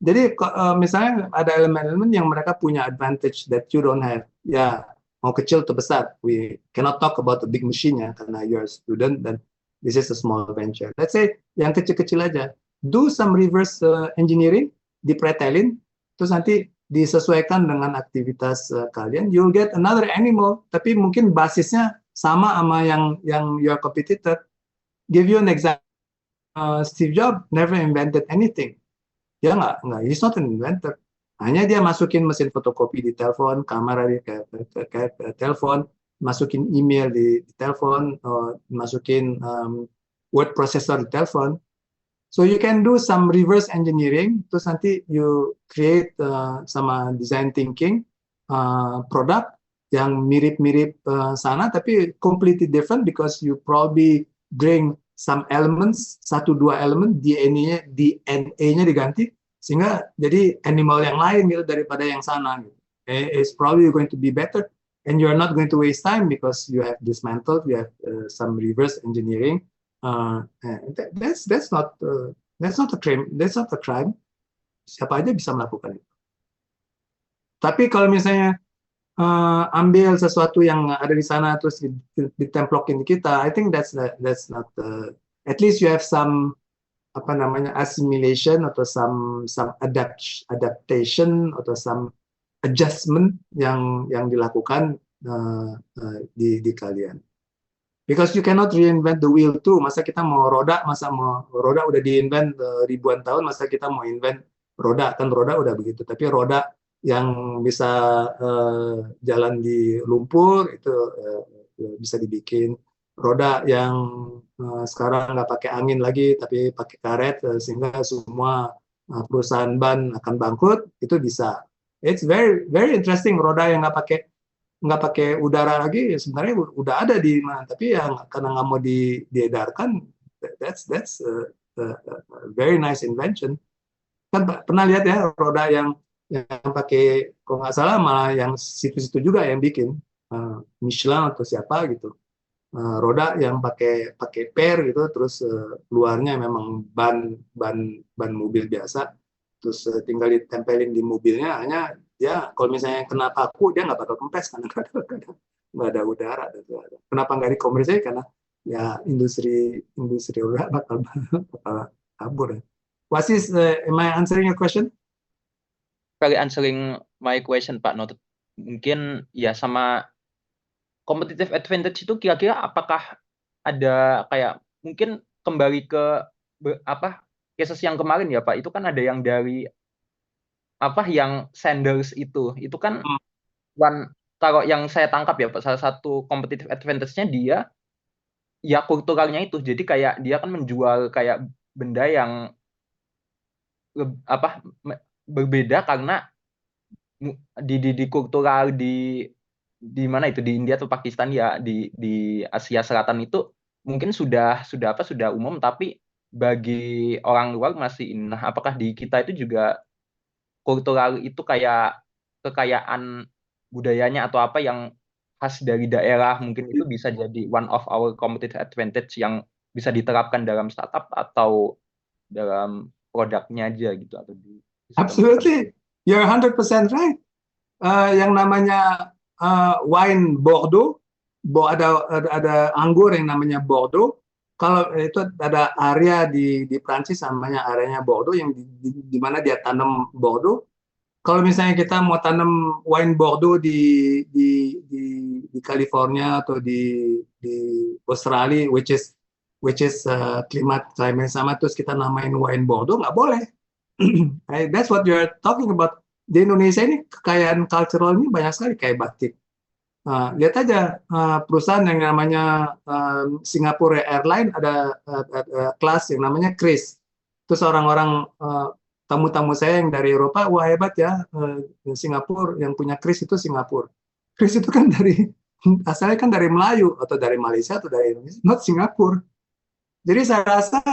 Jadi misalnya ada elemen-elemen yang mereka punya advantage that you don't have. Ya, mau kecil atau besar, we cannot talk about the big machine ya, karena you're a student dan this is a small venture. Let's say yang kecil-kecil aja, do some reverse engineering, dipretelin, terus nanti disesuaikan dengan aktivitas kalian, you'll get another animal, tapi mungkin basisnya sama yang your competitor. Give you an example, Steve Jobs never invented anything. Dia nggak, he's not an inventor. Hanya dia masukin mesin fotokopi di telepon, kamera di telepon, masukin email di telepon, masukin word processor di telepon. So you can do some reverse engineering, terus nanti you create sama design thinking produk yang mirip-mirip sana, tapi completely different because you probably bring some elements, 1-2 elemen, DNA-nya diganti, sehingga jadi animal yang lain gitu daripada yang sana. Gitu. It's probably going to be better, and you're not going to waste time because you have dismantled, you have some reverse engineering. That's not a crime. That's not a crime. Siapa aja bisa melakukan itu. Tapi kalau misalnya ambil sesuatu yang ada di sana terus ditemplokin di kita, I think that's not at least you have some apa namanya assimilation atau some adaptation atau some adjustment yang dilakukan di kalian. Because you cannot reinvent the wheel too. Masa kita mau roda udah diinvent ribuan tahun, masa kita mau invent roda, kan roda udah begitu. Tapi roda yang bisa jalan di lumpur itu bisa dibikin. Roda yang sekarang nggak pakai angin lagi, tapi pakai karet, sehingga semua perusahaan ban akan bangkrut, itu bisa. It's very very interesting. Roda yang nggak pakai udara lagi, ya sebenarnya udah ada di mana, tapi yang karena nggak mau diedarkan, that's a very nice invention. Kan pernah lihat ya roda yang pakai, kalau nggak salah malah yang situ-situ juga yang bikin Michelin atau siapa gitu, roda yang pakai per gitu, terus luarnya memang ban mobil biasa, terus tinggal ditempelin di mobilnya, hanya ya kalau misalnya kena paku dia nggak bakal kempes karena nggak ada udara. Kenapa nggak dikomersialkan? Karena ya industri udara bakal kabur. Am I answering your question? Kali answering my question, Pak Noted. Mungkin ya sama competitive advantage itu kira-kira apakah ada kayak mungkin kembali ke cases yang kemarin ya Pak, itu kan ada yang dari yang Sanders itu kan kalau yang saya tangkap ya Pak, salah satu competitive advantage-nya dia ya kulturalnya itu, jadi kayak dia kan menjual kayak benda yang berbeda karena di kultural di mana itu, di India atau Pakistan ya, di Asia Selatan itu mungkin sudah umum, tapi bagi orang luar masih. Nah, apakah di kita itu juga kultural itu kayak kekayaan budayanya atau apa yang khas dari daerah, mungkin itu bisa jadi one of our competitive advantage yang bisa diterapkan dalam startup atau dalam produknya aja gitu, atau Absolutely, you're 100% right. Yang namanya wine Bordeaux, ada anggur yang namanya Bordeaux. Kalau itu ada area di Prancis namanya areanya Bordeaux, yang di mana dia tanam Bordeaux. Kalau misalnya kita mau tanam wine Bordeaux di California atau di Australia, which is climate sama, terus kita namain wine Bordeaux, nggak boleh. That's what you're talking about. Di Indonesia ini kekayaan cultural ini banyak sekali, kayak batik. Lihat aja perusahaan yang namanya Singapore Airlines, ada kelas yang namanya Chris. Terus orang-orang tamu-tamu saya yang dari Eropa, wah hebat ya, Singapura yang punya Chris itu Singapura. Chris itu kan asalnya kan dari Melayu atau dari Malaysia atau dari Indonesia, not Singapura. Jadi saya rasa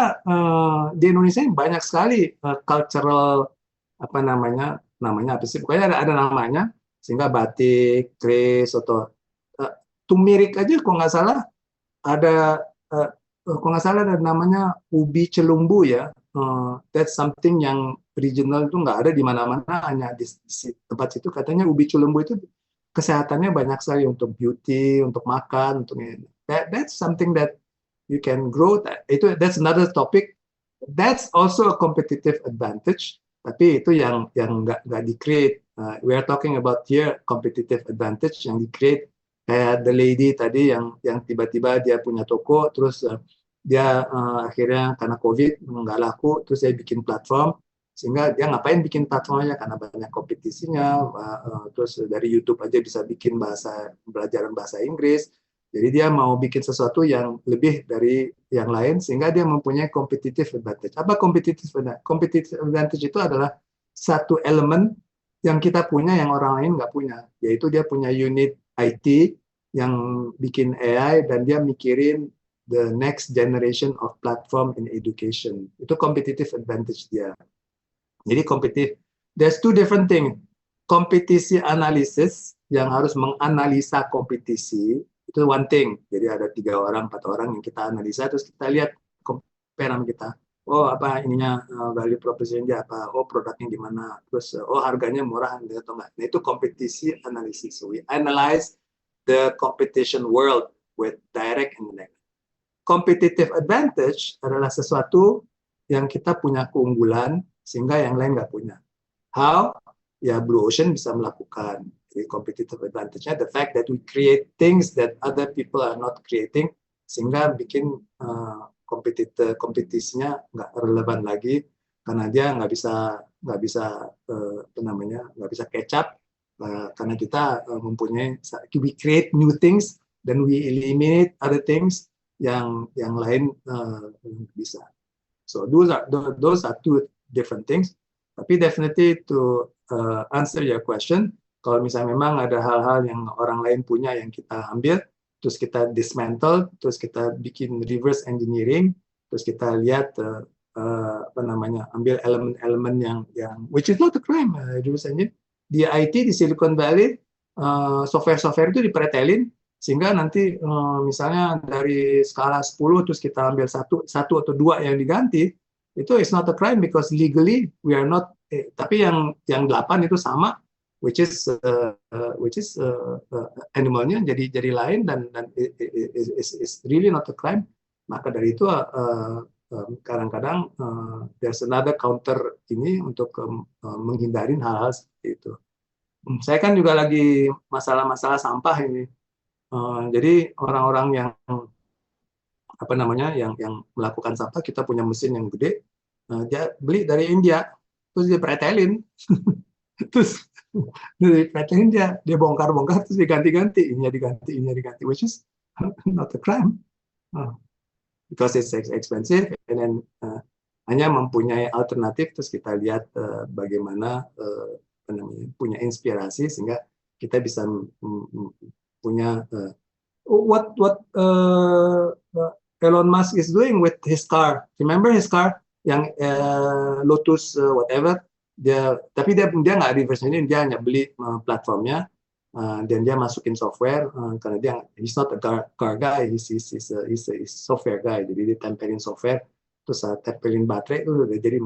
di Indonesia ini banyak sekali cultural namanya apa sih? Pokoknya ada namanya, sehingga batik, Chris atau tumirik aja kalau nggak salah ada namanya ubi celumbu ya. That's something yang regional, itu nggak ada di mana-mana, hanya di tempat situ. Katanya ubi celumbu itu kesehatannya banyak sekali, untuk beauty, untuk makan, untuk that's something that you can grow. That's another topic. That's also a competitive advantage. Tapi itu yang nggak di-create. We are talking about here competitive advantage yang di-create, kayak the lady tadi yang tiba-tiba dia punya toko, terus dia akhirnya karena COVID nggak laku, terus dia bikin platform, sehingga dia ngapain bikin platformnya, karena banyak kompetisinya. Terus dari YouTube aja bisa bikin pelajaran bahasa Inggris. Jadi dia mau bikin sesuatu yang lebih dari yang lain, sehingga dia mempunyai competitive advantage. Apa competitive advantage? Competitive advantage itu adalah satu elemen yang kita punya yang orang lain nggak punya, yaitu dia punya unit IT yang bikin AI, dan dia mikirin the next generation of platform in education. Itu competitive advantage dia. Jadi kompetitif, there's two different things. Kompetisi analisis yang harus menganalisa kompetisi, itu one thing. Jadi ada 3 orang, 4 orang yang kita analisa, terus kita lihat compare sama kita. oh apa ininya value proposition dia apa, oh produknya di mana, terus oh harganya murah atau enggak. Nah itu kompetisi analisis. So we analyze the competition world with direct and indirect. Competitive advantage adalah sesuatu yang kita punya keunggulan sehingga yang lain nggak punya. How? Ya Blue Ocean bisa melakukan. Jadi competitive advantage-nya the fact that we create things that other people are not creating sehingga bikin kompetisinya nggak relevan lagi karena dia nggak bisa apa namanya nggak bisa catch up karena kita mempunyai we create new things dan we eliminate other things yang lain bisa. So those are two different things. Tapi definitely to answer your question, kalau misalnya memang ada hal-hal yang orang lain punya yang kita ambil, terus kita dismantle, terus kita bikin reverse engineering, terus kita lihat apa namanya ambil elemen-elemen yang which is not a crime, reverse engineering. Di IT di Silicon Valley software-software itu dipretelin sehingga nanti misalnya dari skala 10 terus kita ambil satu atau dua yang diganti, itu is not a crime because legally we are not tapi yang 8 itu sama which is animalnya jadi lain dan is really not a crime. Maka dari itu kadang-kadang there's another counter ini untuk menghindari hal-hal seperti itu. Saya kan juga lagi masalah-masalah sampah ini. Jadi orang-orang yang apa namanya yang melakukan sampah, kita punya mesin yang gede, dia beli dari India, terus dia pretelin, terus dipretelin dia bongkar-bongkar terus diganti-ganti, ini diganti, which is not a crime, because it's expensive, and then hanya mempunyai alternatif, terus kita lihat bagaimana apa namanya punya inspirasi sehingga kita bisa punya what Elon Musk is doing with his car. Remember his car yang Lotus whatever, tapi dia nggak reverse ini, dia hanya beli platformnya dan dia masukin software karena he's not a car guy, he's a software guy. Jadi dia tempelin software terus tempelin baterai itu udah jadi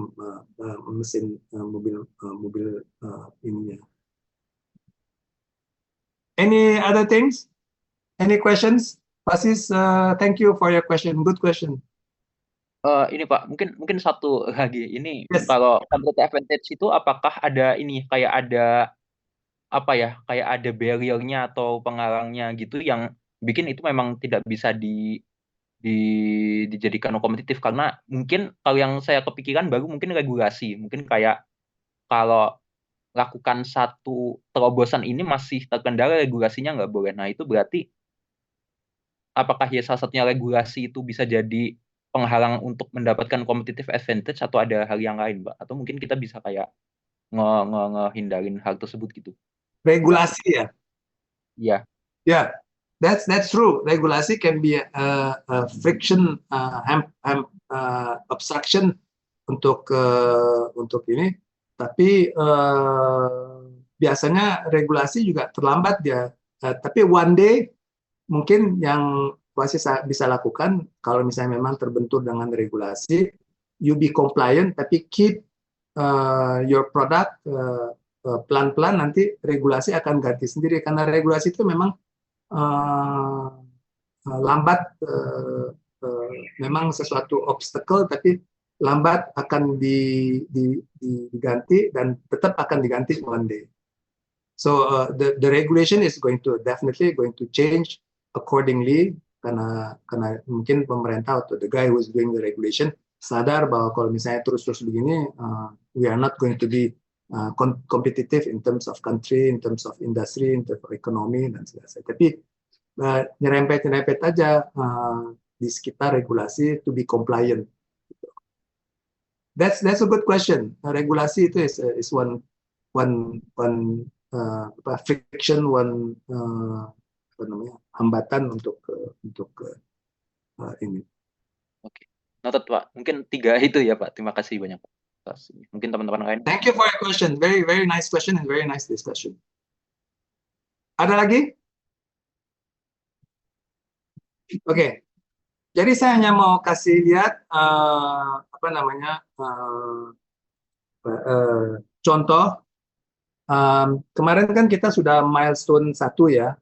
mesin mobil ininya. Any other things? Any questions? Pasis, thank you for your question. Good question. Ini Pak, mungkin satu lagi. Ini Yes. kalau competitive advantage itu apakah ada ini kayak ada apa ya? Kayak ada barrier-nya atau penghalangnya gitu yang bikin itu memang tidak bisa dijadikan kompetitif, karena mungkin kalau yang saya kepikiran baru mungkin regulasi. Mungkin kayak kalau lakukan satu terobosan ini masih terkendala regulasinya nggak boleh. Nah itu berarti apakah ya salah satunya regulasi itu bisa jadi penghalang untuk mendapatkan competitive advantage atau ada hal yang lain, Mbak? Atau mungkin kita bisa kayak ngehindarin hal tersebut gitu? Regulasi ya. Iya. Yeah, that's true. Regulasi can be a friction, obstruction untuk ini. Tapi biasanya regulasi juga terlambat dia. Tapi one day mungkin yang masih bisa lakukan kalau misalnya memang terbentur dengan regulasi, you be compliant tapi keep your product pelan-pelan nanti regulasi akan ganti sendiri karena regulasi itu memang lambat, memang sesuatu obstacle tapi lambat akan diganti dan tetap akan diganti one day. So the regulation is definitely going to change accordingly karena mungkin pemerintah atau the guy who is doing the regulation sadar bahwa kalau misalnya terus-terus begini we are not going to be competitive in terms of country, in terms of industry, in terms of economy dan sebagainya. Tapi nyerempet aja di sekitar regulasi to be compliant. That's a good question. Regulasi itu is one friction, one apa namanya hambatan untuk ini. Oke. Noted, Pak. Mungkin 3 itu ya, Pak. Terima kasih banyak, Pak. Mungkin teman-teman lain. Thank you for your question. Very very nice question and very nice discussion. Ada lagi? Oke. Jadi saya hanya mau kasih lihat apa apa namanya contoh. Kemarin kan kita sudah milestone 1 ya.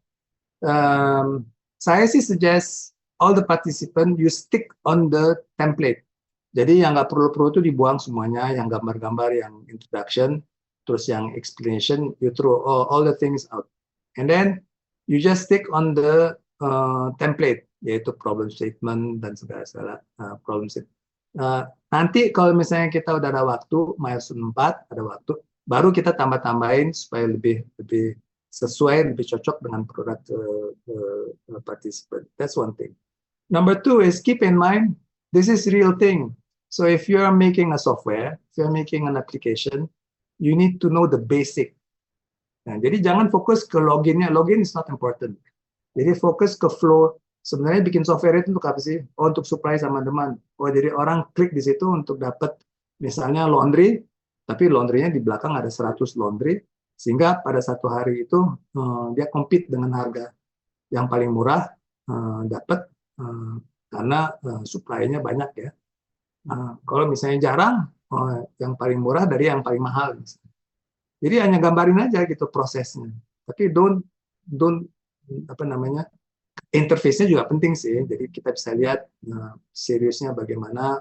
Saya sih suggest all the participant you stick on the template. Jadi yang nggak perlu-perlu itu dibuang semuanya, yang gambar-gambar, yang introduction, terus yang explanation, you throw all the things out. And then you just stick on the template, yaitu problem statement dan segala problem statement. Nanti kalau misalnya kita udah ada waktu, milestone 4, ada waktu, baru kita tambah-tambahin supaya lebih sesuai, lebih cocok dengan produk participant. That's one thing. Number 2 is keep in mind, this is real thing. So if you are making a software, if you are making an application, you need to know the basic. Nah, jadi jangan fokus ke loginnya. Login is not important. Jadi fokus ke flow. Sebenarnya bikin software itu untuk apa sih? Oh, untuk supply sama demand. Oh, jadi orang klik di situ untuk dapat misalnya laundry, tapi laundrynya di belakang ada 100 laundry, sehingga pada satu hari itu dia compete dengan harga yang paling murah dapat karena supply-nya banyak ya. Kalau misalnya jarang, yang paling murah dari yang paling mahal. Misalnya. Jadi hanya gambarin aja gitu prosesnya. Tapi don't apa namanya, interface-nya juga penting sih. Jadi kita bisa lihat seriusnya bagaimana.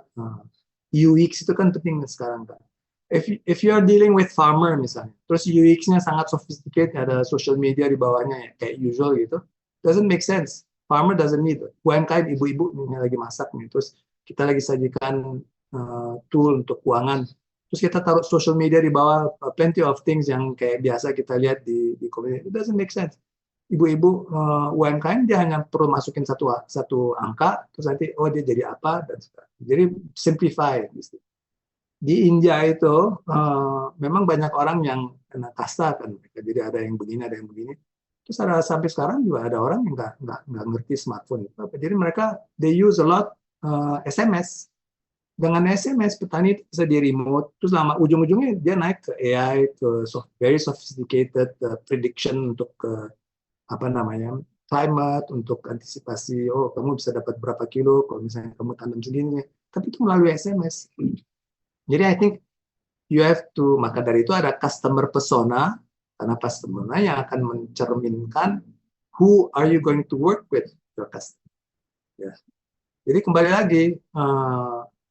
UX itu kan penting sekarang kan. If you are dealing with farmer misalnya, terus UX-nya sangat sophisticated, ada social media di bawahnya ya, kayak usual gitu, doesn't make sense. Farmer doesn't need it. UMKM ibu-ibu ini lagi masak nih, terus kita lagi sajikan tool untuk keuangan, terus kita taruh social media di bawah, plenty of things yang kayak biasa kita lihat di komunitas. It doesn't make sense. Ibu-ibu UMKM dia hanya perlu masukin satu angka, terus nanti oh dia jadi apa dan sebagainya. Jadi simplify. Di India itu memang banyak orang yang kena kasta kan, jadi ada yang begini, ada yang begini. Terus sampai sekarang juga ada orang yang nggak ngerti smartphone itu apa. Jadi mereka they use a lot SMS. Dengan SMS petani bisa di remote, terus lama ujung-ujungnya dia naik ke AI, ke very sophisticated prediction untuk apa namanya climate, untuk antisipasi. Oh kamu bisa dapat berapa kilo kalau misalnya kamu tanam segini. Tapi itu melalui SMS. Jadi I think you have to, maka dari itu ada customer persona, karena customer yang akan mencerminkan who are you going to work with your customer. Ya. Jadi kembali lagi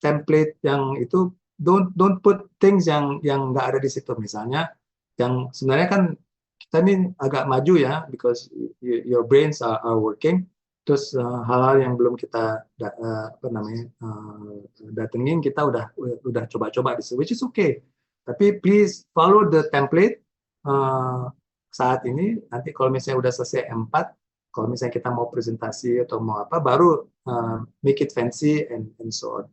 template yang itu don't put things yang nggak ada di situ. Misalnya yang sebenarnya kan kita ini agak maju ya, because your brains are working. Terus hal-hal yang belum kita datengin kita udah coba-coba di situ, which is okay. Tapi please follow the template saat ini. Nanti kalau misalnya udah selesai M4, kalau misalnya kita mau presentasi atau mau apa, baru make it fancy and so on.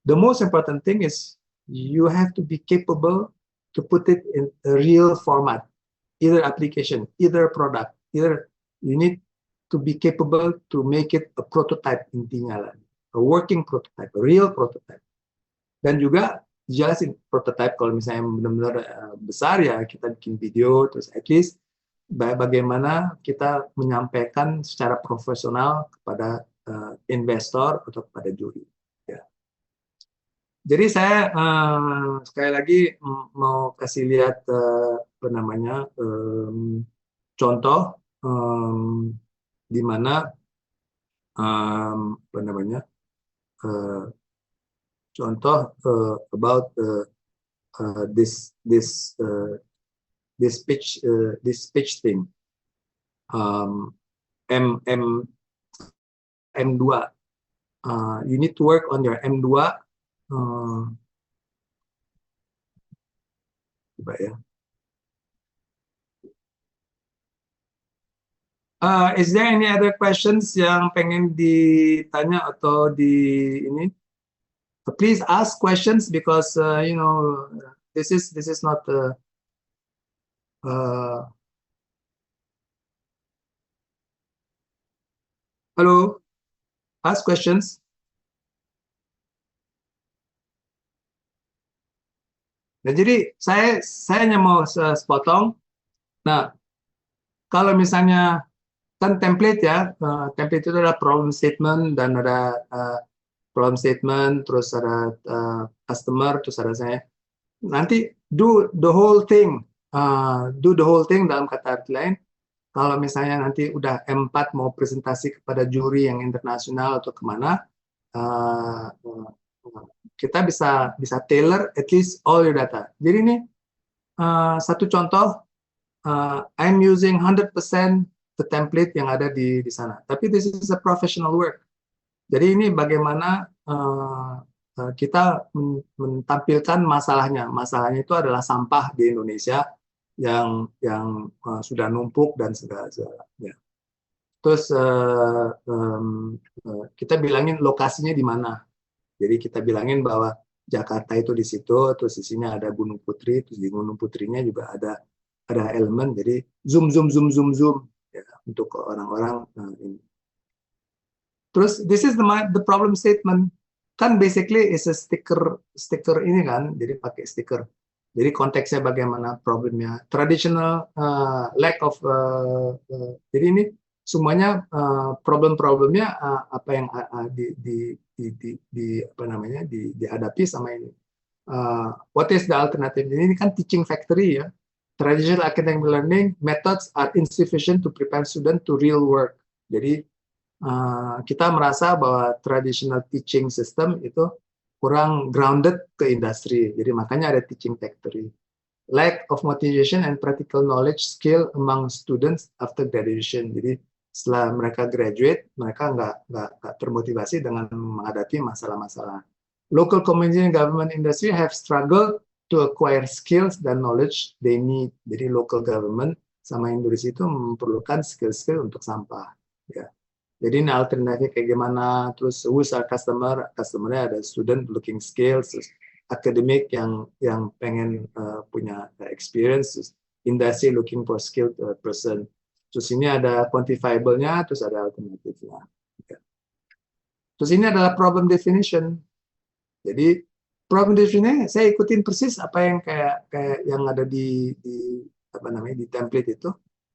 The most important thing is you have to be capable to put it in a real format, either application, either product, either you need to be capable to make it a prototype intinya lah, a working prototype, a real prototype. Dan juga jelasin prototype kalau misalnya benar-benar besar ya kita bikin video, terus at least bagaimana kita menyampaikan secara profesional kepada investor atau kepada juri. Ya. Jadi saya sekali lagi mau kasih lihat apa namanya contoh di mana apa namanya contoh about this pitch thing M2 you need to work on your M2 coba ya. Is there any other questions yang pengen ditanya atau di ini? Please ask questions because you know this is not hello, ask questions. Nah, jadi saya hanya mau sepotong. Nah, kalau misalnya kan template ya, template itu adalah problem statement dan ada problem statement, terus ada customer, terus ada saya. Nanti do the whole thing dalam kata arti lain. Kalau misalnya nanti udah M4 mau presentasi kepada juri yang internasional atau kemana, kita bisa tailor at least all your data. Jadi ini satu contoh, I'm using 100% the template yang ada di sana. Tapi this is a professional work. Jadi ini bagaimana kita menampilkan masalahnya. Masalahnya itu adalah sampah di Indonesia yang sudah numpuk dan segala. Ya. Terus kita bilangin lokasinya di mana. Jadi kita bilangin bahwa Jakarta itu di situ, terus di sini ada Gunung Putri, terus di Gunung Putrinya juga ada elemen. Jadi zoom ya, untuk orang-orang ini. Terus this is the problem statement. Kan basically is a sticker ini kan, jadi pakai stiker. Jadi konteksnya bagaimana problemnya, traditional lack of, jadi ini semuanya problem-problemnya apa yang dihadapi sama ini. What is the alternative? Ini kan teaching factory ya. Traditional academic learning methods are insufficient to prepare student to real work. Jadi kita merasa bahwa traditional teaching system itu kurang grounded ke industri. Jadi makanya ada teaching factory. Lack of motivation and practical knowledge skill among students after graduation. Jadi setelah mereka graduate, mereka nggak termotivasi dengan menghadapi masalah-masalah. Local community and government industry have struggled to acquire skills dan knowledge they need. Jadi local government sama industri itu memerlukan skill-skill untuk sampah. Ya. Jadi ini alternatifnya kayak gimana, terus who's our customer, customernya ada student looking skills, academic yang pengen punya experience, industry looking for skilled person. Terus ini ada quantifiable-nya, terus ada alternatifnya. Terus ini adalah problem definition. Jadi problem definition saya ikutin persis apa yang kayak yang ada di template itu.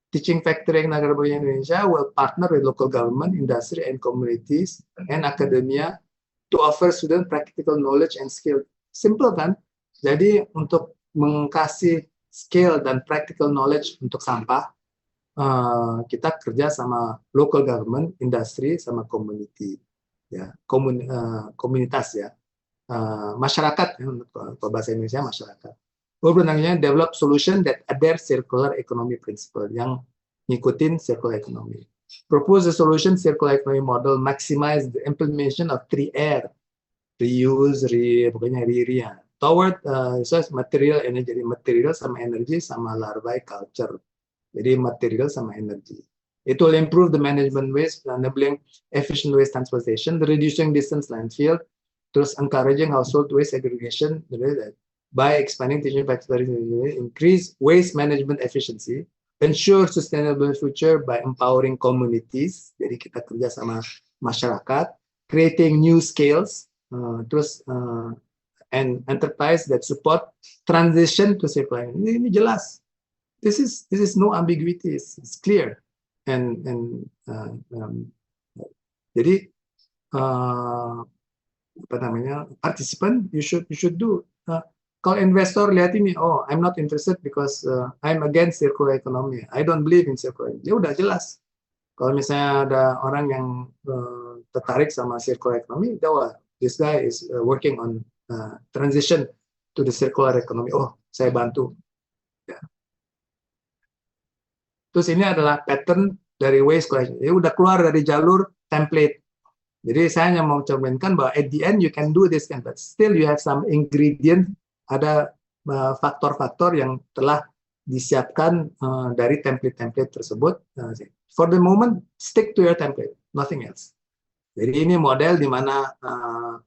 Teaching Factory Negara Bagian Indonesia will partner with local government, industry, and communities, and academia to offer student practical knowledge and skill. Simple kan? Jadi untuk mengkasih skill dan practical knowledge untuk sampah, kita kerja sama local government, industry, sama community, ya, komunitas ya, masyarakat, ya, kalau bahasa Indonesia masyarakat. Benarnya develop solution that adhere circular economy principle, yang ngikutin circular economy. Propose a solution circular economy model maximize the implementation of 3R, reuse, toward resource material energy. Jadi material sama energy sama larvae culture. Jadi material sama energy. It will improve the management waste, enabling efficient waste transportation, reducing distance landfill, terus encouraging household waste segregation, by expanding teaching factories, increase waste management efficiency, ensure sustainable future by empowering communities. Jadi kita kerja sama masyarakat, creating new skills, and enterprise that support transition to circular. Ini jelas. This is no ambiguity. It's clear. Jadi participant, you should do. Kalau investor lihat ini, oh, I'm not interested because I'm against circular economy. I don't believe in circular economy. Ya udah jelas. Kalau misalnya ada orang yang tertarik sama circular economy, this guy is working on transition to the circular economy. Oh, saya bantu. Ya. Terus ini adalah pattern dari waste collection. Ya udah keluar dari jalur template. Jadi saya hanya mau cerminkan bahwa at the end you can do this, but still you have some ingredient. Ada faktor-faktor yang telah disiapkan dari template-template tersebut. For the moment, stick to your template, nothing else. Jadi ini model di mana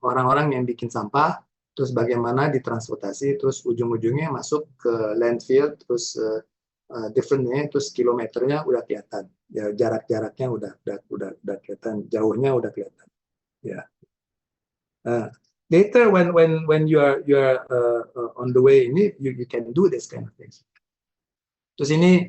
orang-orang yang bikin sampah, terus bagaimana ditransportasi, terus ujung-ujungnya masuk ke landfill, terus differentnya, terus kilometernya udah kelihatan, ya, jarak-jaraknya udah kelihatan, jauhnya udah kelihatan. Ya. Later when you are on the way ini, you can do this kind of things. Terus ini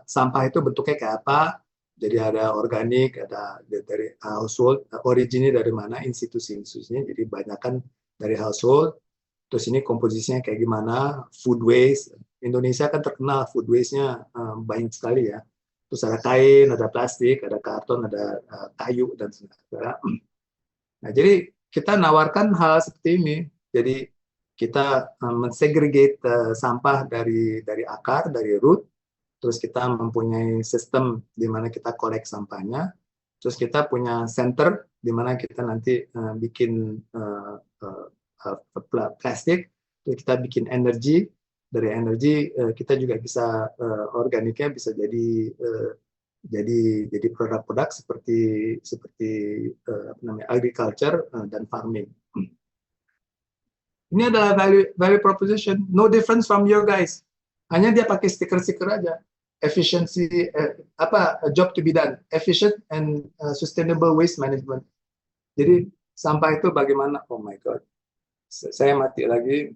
sampah itu bentuknya kayak apa? Jadi ada organik, ada dari household, originnya dari mana, institusi-institusinya, jadi banyakkan dari household. Terus ini komposisinya kayak gimana, food waste. Indonesia kan terkenal food waste-nya banyak sekali ya. Terus ada kain, ada plastik, ada karton, ada kayu, dan sebagainya. Nah, jadi kita nawarkan hal seperti ini. Jadi kita mensegregate sampah dari akar, dari root. Terus kita mempunyai sistem di mana kita collect sampahnya. Terus kita punya center di mana kita nanti bikin plastik. Terus kita bikin energi. Dari energi kita juga bisa organiknya bisa jadi produk-produk seperti apa namanya, agriculture dan farming. Ini adalah value proposition, no difference from your guys. Hanya dia pakai stiker-stiker aja. Efficiency, job to be done, efficient and sustainable waste management. Jadi sampah itu bagaimana? Oh my god, saya mati lagi.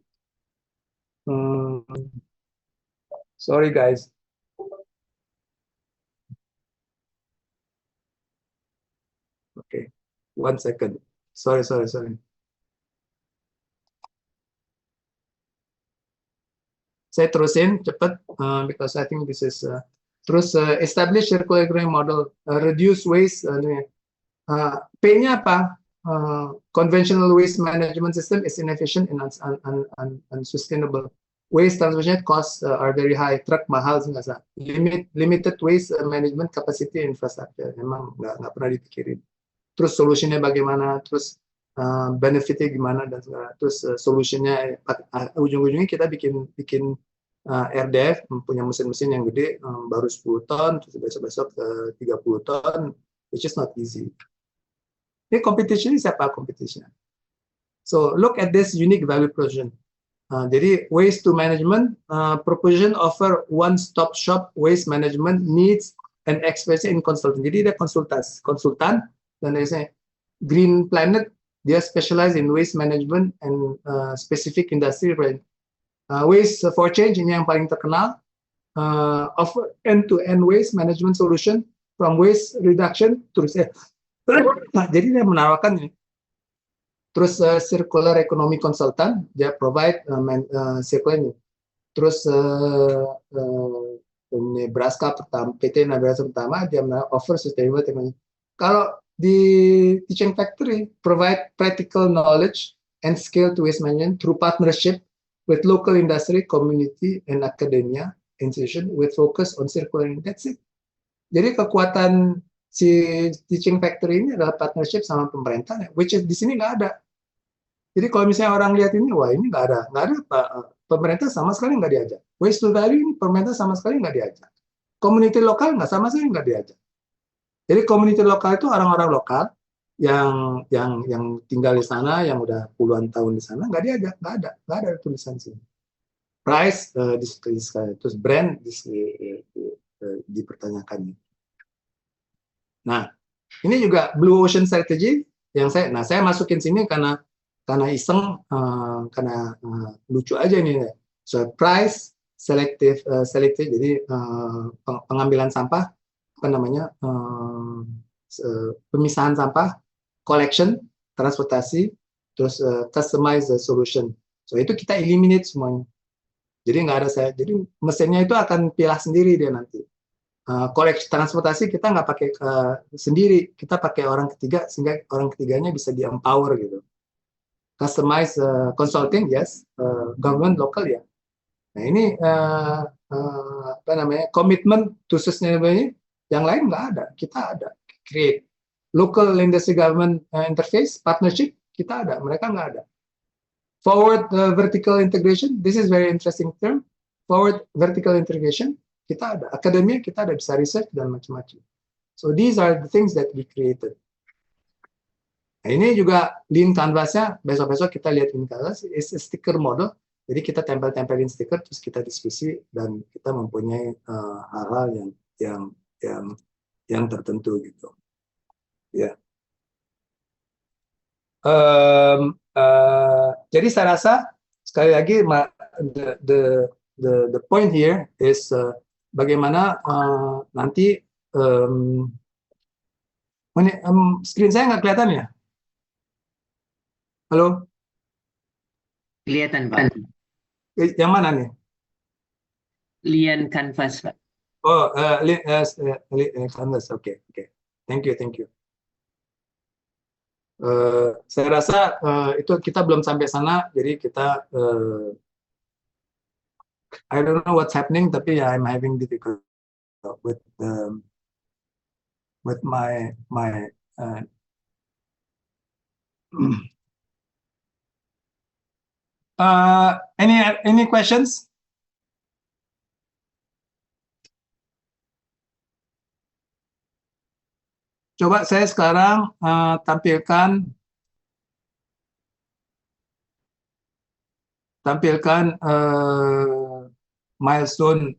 Sorry guys. Okay, 1 second. Sorry. Saya terusin cepat because I think this is terus establish circular economy model, reduce waste. P-nya apa? Conventional waste management system is inefficient and unsustainable. Waste transmission costs are very high. Truk mahal nggak sah. Limited waste management capacity infrastructure. Emang nggak pernah dipikirin. Terus solusinya bagaimana? Terus benefitnya gimana dan segala. Terus solusinya ujung-ujungnya kita bikin RDF punya mesin-mesin yang gede, baru 10 ton, terus besok-besok 30 ton, which is not easy. Ini competition siapa competition? So look at this unique value proposition. Jadi waste to management proposition offer one-stop shop waste management needs and expertise in consultant. Jadi dia konsultan dan dia Green Planet. Dia specialize in waste management and specific industry range. Waste for Change ini yang paling terkenal. Offer end-to-end waste management solution from waste reduction to jadi dia menawarkan ini. Terus circular economy consultant, dia provide circular ini. Terus Nebraska pertama, PT Nebraska pertama dia offer sustainable technology. Kalau di Teaching Factory provide practical knowledge and skill to waste management through partnership with local industry, community, and academia institution with focus on circular. That's it. Jadi kekuatan si Teaching Factory ini adalah partnership sama pemerintah, which is di sini nggak ada. Jadi kalau misalnya orang lihat ini, wah ini nggak ada pemerintah sama sekali nggak diajak. Waste to value ini pemerintah sama sekali nggak diajak. Community lokal nggak sama sekali nggak diajak. Jadi community lokal itu orang-orang lokal yang tinggal di sana, yang udah puluhan tahun di sana, nggak diajak, nggak ada tulisan sini. Price terus brand dipertanyakan. Nah, ini juga Blue Ocean Strategy yang saya masukin sini karena iseng, karena lucu aja nih. So price selective, jadi pengambilan sampah, apa namanya, pemisahan sampah, collection, transportasi, terus customize the solution. So itu kita eliminate semuanya. Jadi nggak ada jadi mesinnya itu akan pilah sendiri dia nanti. Collection, transportasi kita nggak pakai sendiri, kita pakai orang ketiga sehingga orang ketiganya bisa di empower gitu. Customize consulting, yes, government local ya. Nah ini apa namanya, commitment to sustainability. Yang lain nggak ada, kita ada. Create local industry government interface partnership, kita ada, mereka nggak ada. Forward vertical integration, this is very interesting term. Forward vertical integration, kita ada. Akademia kita ada, bisa research dan macam-macam. So these are the things that we created. Nah, ini juga lean canvas-nya, besok-besok kita lihat lean canvas, is a sticker model. Jadi kita tempel-tempelin stiker, terus kita diskusi dan kita mempunyai hal-hal yang tertentu gitu. Ya. Jadi saya rasa sekali lagi the point here is bagaimana nanti screen saya nggak kelihatan ya? Halo, Kelihatan, Pak. yang mana nih? Lian Canvas, Pak. Oh, Canvas. Oke. Thank you. Saya rasa itu kita belum sampai sana, jadi kita I don't know what's happening, tapi ya I'm having difficult with my any questions? Coba saya sekarang tampilkan milestone.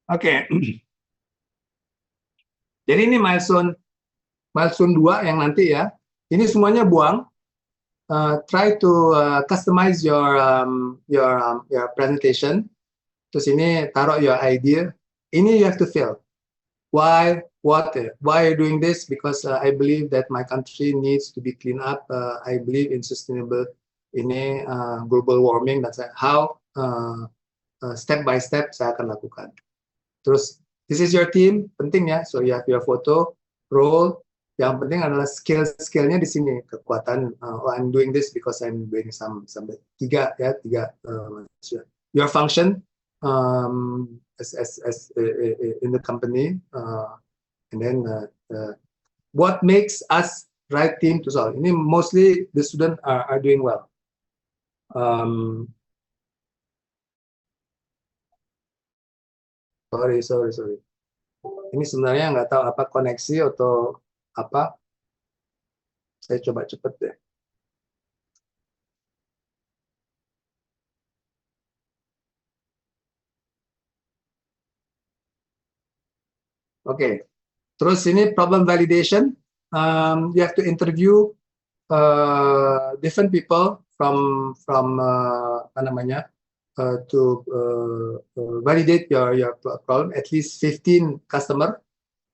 Oke. Jadi ini milestone 2 yang nanti ya. Ini semuanya buang. Try to customize your presentation. Terus ini taruh your idea. Ini you have to fill. Why? What? Why are you doing this? Because I believe that my country needs to be cleaned up. I believe in sustainable ini global warming. That's how step by step saya akan lakukan. Terus this is your team, penting ya. So you have your photo, role. Yang penting adalah skillnya di sini, kekuatan. I'm doing this because I'm doing some tiga. Your function as in the company, and then what makes us right team to solve. Ini mostly the student are doing well. Sorry. Ini sebenarnya nggak tahu apa koneksi atau apa. Saya coba cepet deh. Oke. Terus ini problem validation. You have to interview different people from apa namanya to validate your problem. At least 15 customer.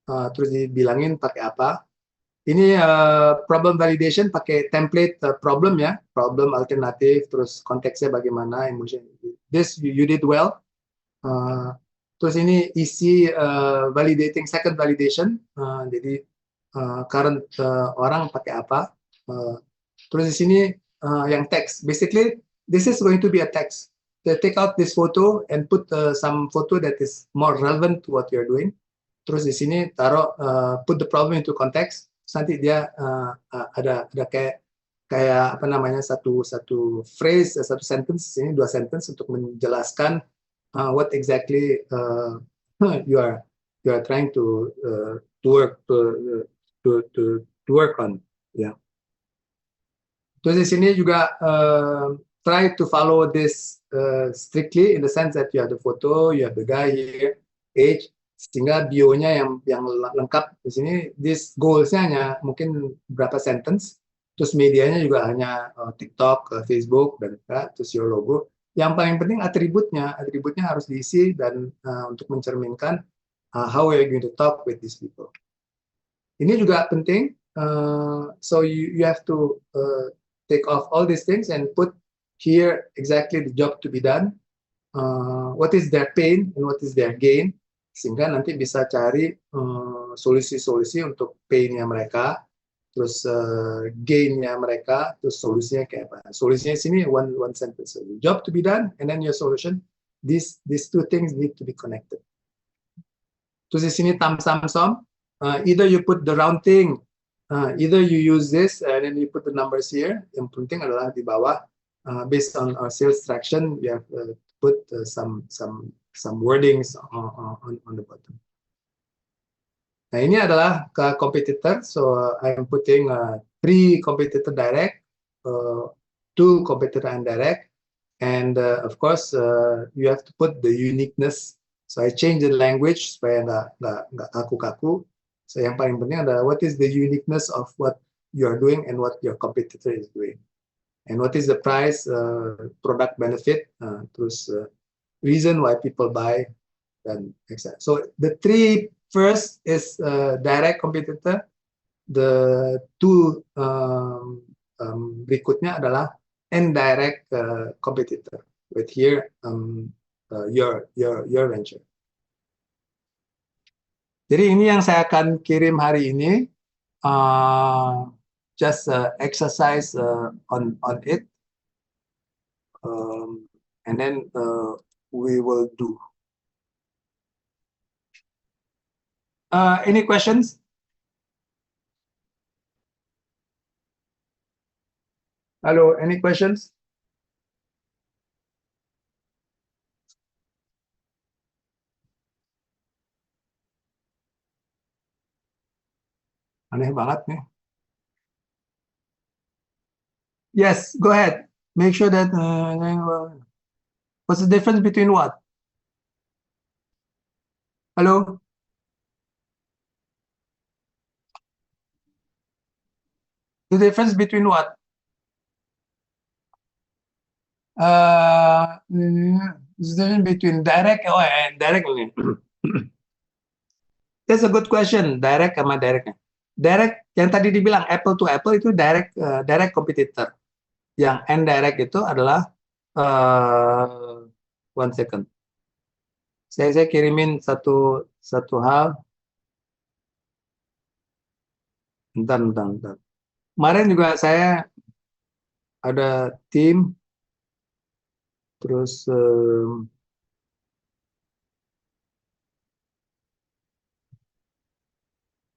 Terus dibilangin pakai apa. Ini problem validation pakai template problem ya, problem alternatif, terus konteksnya bagaimana, emotion. This you did well. Terus ini isi validating second validation. Jadi current orang pakai apa. Terus di sini yang text. Basically this is going to be a text. They take out this photo and put some photo that is more relevant to what you're doing. Terus di sini taruh put the problem into context. Nanti dia ada kayak apa namanya satu phrase, satu sentence, ini 2 sentence untuk menjelaskan what exactly you are trying to work on, ya. Terus di sini juga try to follow this strictly in the sense that you have the photo, you have the guy here, age, sehingga bio-nya yang lengkap di sini. This goals-nya hanya mungkin berapa sentence, terus medianya juga hanya TikTok, Facebook, dan terus your logo. Yang paling penting atributnya harus diisi dan untuk mencerminkan how we are going to talk with these people. Ini juga penting. So you have to take off all these things and put here exactly the job to be done. What is their pain and what is their gain, sehingga nanti bisa cari solusi-solusi untuk pain-nya mereka, terus gain-nya mereka, terus solusinya kayak apa. Solusinya sini one sentence. So, job to be done and then your solution. These 2 things need to be connected. Terus di sini sum. Either you put the round thing, either you use this and then you put the numbers here. Yang penting adalah di bawah based on our sales traction, we have put some wordings on the bottom. Nah, ini adalah ke competitor. So I'm putting 3 competitor direct, 2 competitor indirect, and of course you have to put the uniqueness So I change the language supaya nggak kaku-kaku. So yang paling penting adalah what is the uniqueness of what you are doing and what your competitor is doing, and what is the price, product benefit, terus reason why people buy, dan etc. So the three first is direct competitor. The two berikutnya adalah indirect competitor. With here your venture. Jadi ini yang saya akan kirim hari ini. Just exercise on it, and then we will do. Any questions? Hello, any questions? Aneh banget nih. Yes, go ahead. Make sure that what's the difference between what? Hello? The difference between what? The difference between direct and direct. That's a good question. Direct sama direct. Direct yang tadi dibilang apple to apple itu direct direct competitor. Yang indirect itu adalah one second. Saya kirimin satu hal. Bentar. Kemarin juga saya ada tim, terus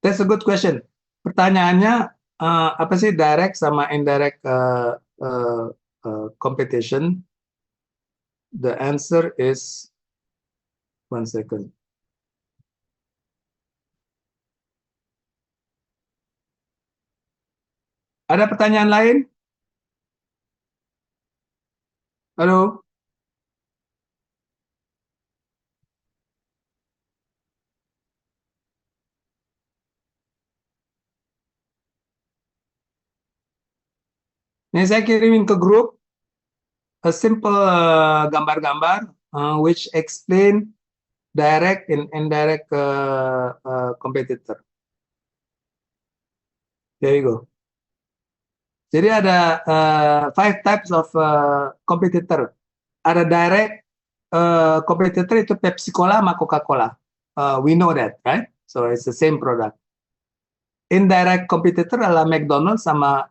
that's a good question. Pertanyaannya apa sih direct sama indirect competition? The answer is one second. Ada pertanyaan lain? Halo? Ini saya kirimin ke grup a simple gambar-gambar which explain direct and indirect competitor. There you go. Jadi ada 5 types of competitor. Ada direct competitor itu Pepsi Cola sama Coca-Cola. We know that, right? So it's the same product. Indirect competitor adalah McDonald's sama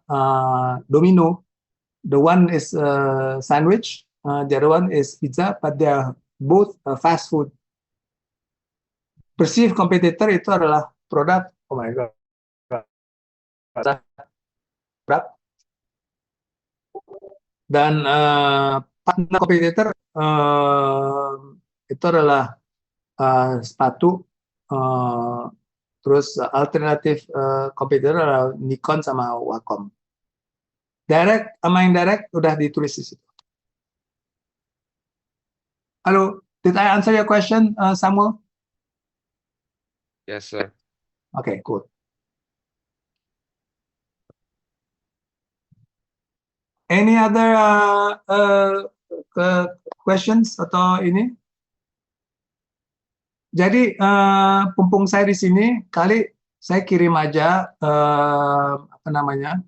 Domino. The one is sandwich, the other one is pizza, but they are both fast food. Perceived competitor itu adalah produk, oh my god, dan partner competitor itu adalah sepatu, terus alternatif competitor adalah Nikon sama Wacom. Direct sama indirect udah ditulis di situ. Halo, did I answer your question, Samuel? Yes, sir. Okay, cool. Any other questions atau ini? Jadi pumpung saya di sini kali saya kirim aja apa namanya?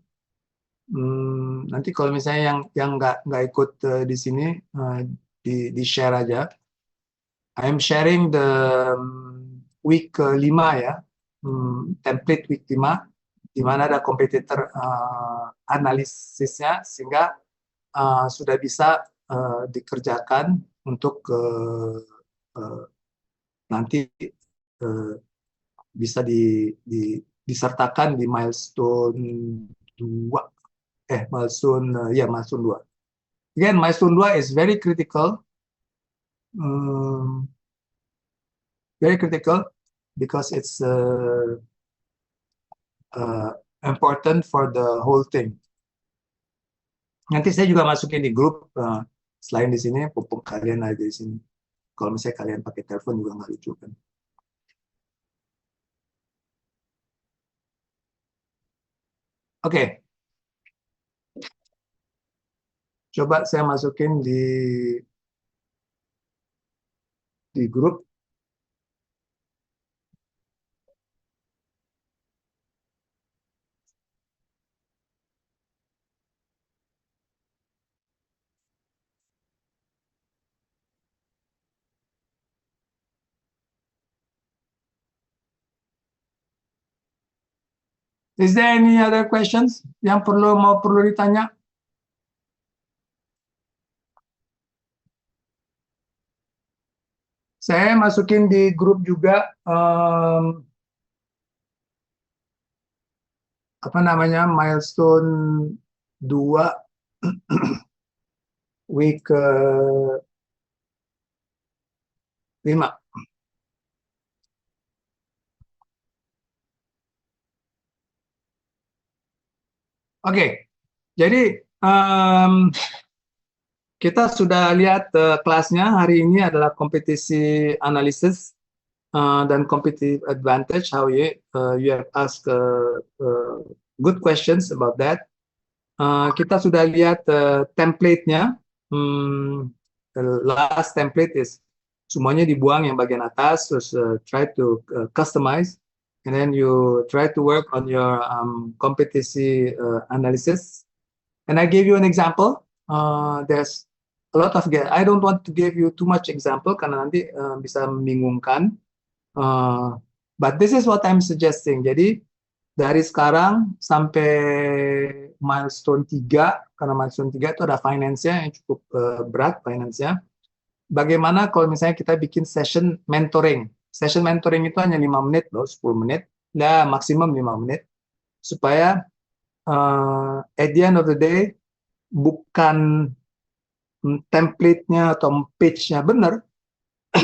Nanti kalau misalnya yang nggak ikut di sini di share aja. I'm sharing the week 5 ya, template week 5 di mana ada competitor analisisnya sehingga sudah bisa dikerjakan untuk nanti bisa disertakan di milestone 2. Milestone 2. Again, milestone 2 is very critical. Very critical because it's important for the whole thing. Nanti saya juga masukin di grup selain di sini, pupuk kalian aja di sini. Kalau misalnya kalian pakai telepon juga nggak lucu kan. Oke, coba saya masukin di grup. Is there any other questions yang perlu ditanya? Saya masukin di grup juga apa namanya milestone 2 week ke 5. Oke, jadi kita sudah lihat kelasnya hari ini adalah kompetisi analisis dan competitive advantage. How you have asked good questions about that. Kita sudah lihat template-nya. The last template is semuanya dibuang yang bagian atas, terus try to customize, and then you try to work on your competition analysis. And I gave you an example. There's a lot of, I don't want to give you too much example karena nanti bisa membingungkan. But this is what I'm suggesting. Jadi dari sekarang sampai milestone 3, karena milestone 3 itu ada finance-nya yang cukup berat finance-nya. Bagaimana kalau misalnya kita bikin session mentoring. Session mentoring itu hanya 5 menit loh, 10 menit. Nah, maksimum 5 menit. Supaya at the end of the day, bukan template-nya atau page-nya benar,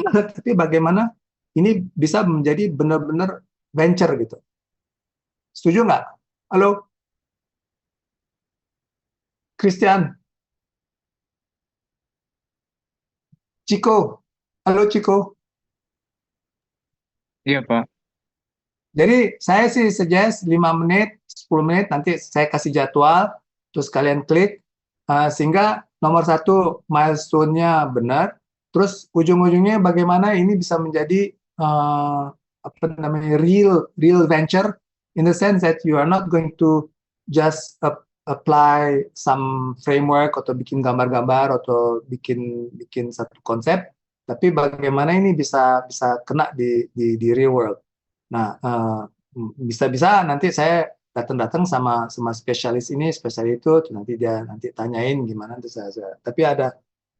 tapi bagaimana ini bisa menjadi benar-benar venture gitu. Setuju nggak? Halo? Christian? Chico? Halo Chico? Iya, Pak. Jadi saya sih suggest 5 menit, 10 menit, nanti saya kasih jadwal, terus kalian klik, sehingga nomor 1 milestone-nya benar, terus ujung-ujungnya bagaimana ini bisa menjadi apa namanya real venture, in the sense that you are not going to just apply some framework atau bikin gambar-gambar atau bikin satu konsep, tapi bagaimana ini bisa kena di real world. Nah, bisa-bisa nanti saya datang sama spesialis ini, spesialis itu, nanti dia tanyain gimana, tapi ada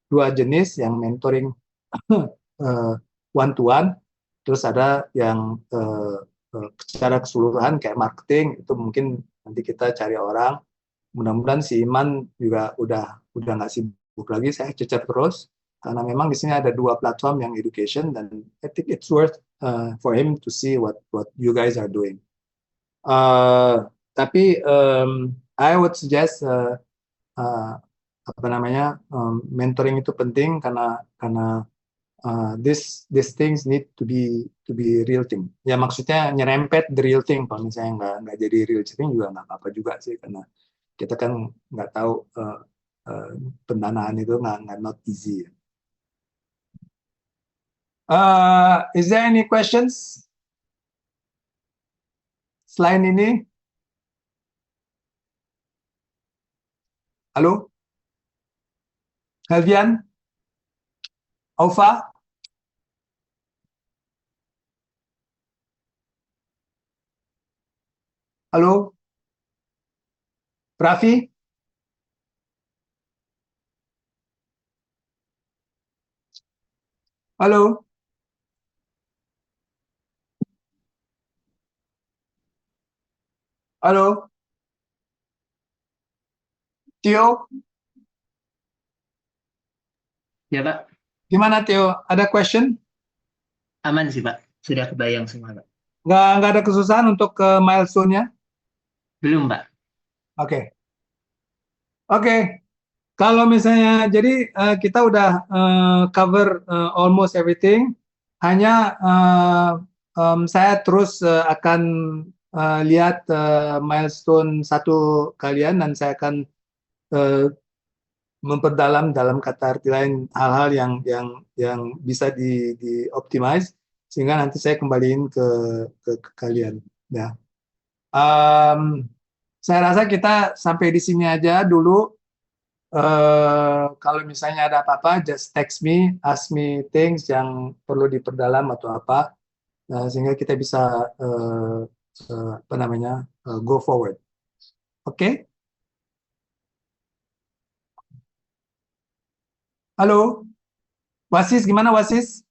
2 jenis yang mentoring one to one, terus ada yang secara keseluruhan kayak marketing, itu mungkin nanti kita cari orang. Mudah-mudahan si Iman juga udah nggak sibuk lagi, saya cecer terus karena memang di sini ada 2 platform yang education, dan I think it's worth for him to see what you guys are doing. Tapi I would suggest apa namanya mentoring itu penting karena these things need to be real thing. Ya maksudnya nyerempet the real thing. Kalau misalnya nggak jadi real thing juga nggak apa-apa juga sih, karena kita kan nggak tahu pendanaan itu nggak not easy. Is there any questions selain ini? Halo? Helvian? Aufa? Halo? Raffi? Halo? Halo? Tio? Ya, Pak. Gimana Tio? Ada question? Aman sih, Pak. Sudah kebayang semua, Pak. Nggak ada kesusahan untuk ke milestone-nya? Belum, Pak. Oke. Kalau misalnya, jadi kita udah cover almost everything. Hanya saya terus akan lihat milestone satu kalian dan saya akan memperdalam dalam kata arti lain hal-hal yang bisa di optimize sehingga nanti saya kembaliin ke kalian. Ya. Saya rasa kita sampai di sini aja dulu. Kalau misalnya ada apa-apa, just text me, ask me things yang perlu diperdalam atau apa, sehingga kita bisa apa namanya go forward. Oke? Halo, Wasis, gimana Wasis?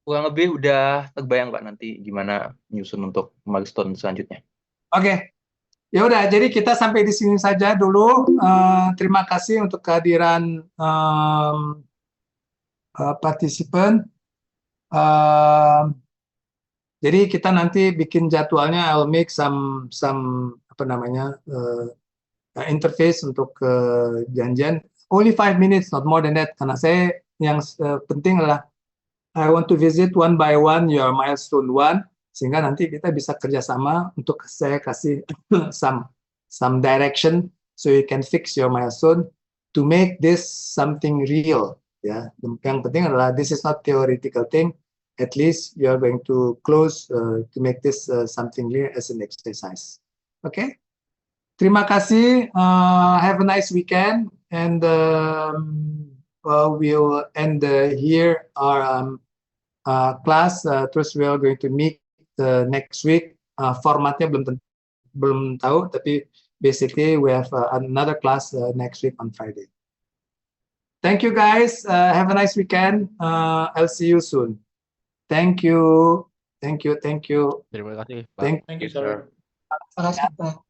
Kurang lebih udah terbayang Pak nanti gimana nyusun untuk milestone selanjutnya. Oke. Ya udah, jadi kita sampai di sini saja dulu. Terima kasih untuk kehadiran partisipan. Jadi kita nanti bikin jadwalnya, I'll make some apa namanya interface untuk janjian. Only 5 minutes, not more than that. Karena saya yang penting adalah I want to visit one by one your milestone one, sehingga nanti kita bisa kerjasama untuk saya kasih some direction so you can fix your milestone to make this something real. Ya, yang penting adalah this is not theoretical thing. At least you are going to close to make this something real as an exercise. Okay? Terima kasih. Have a nice weekend, and we'll end here our class. Terus we are going to meet next week. Formatnya belum tahu, tapi basically we have another class next week on Friday. Thank you guys. Have a nice weekend. I'll see you soon. Thank you. Thank you. Terima kasih, Pak. Thank Thank you, sir. Terima kasih, Pak.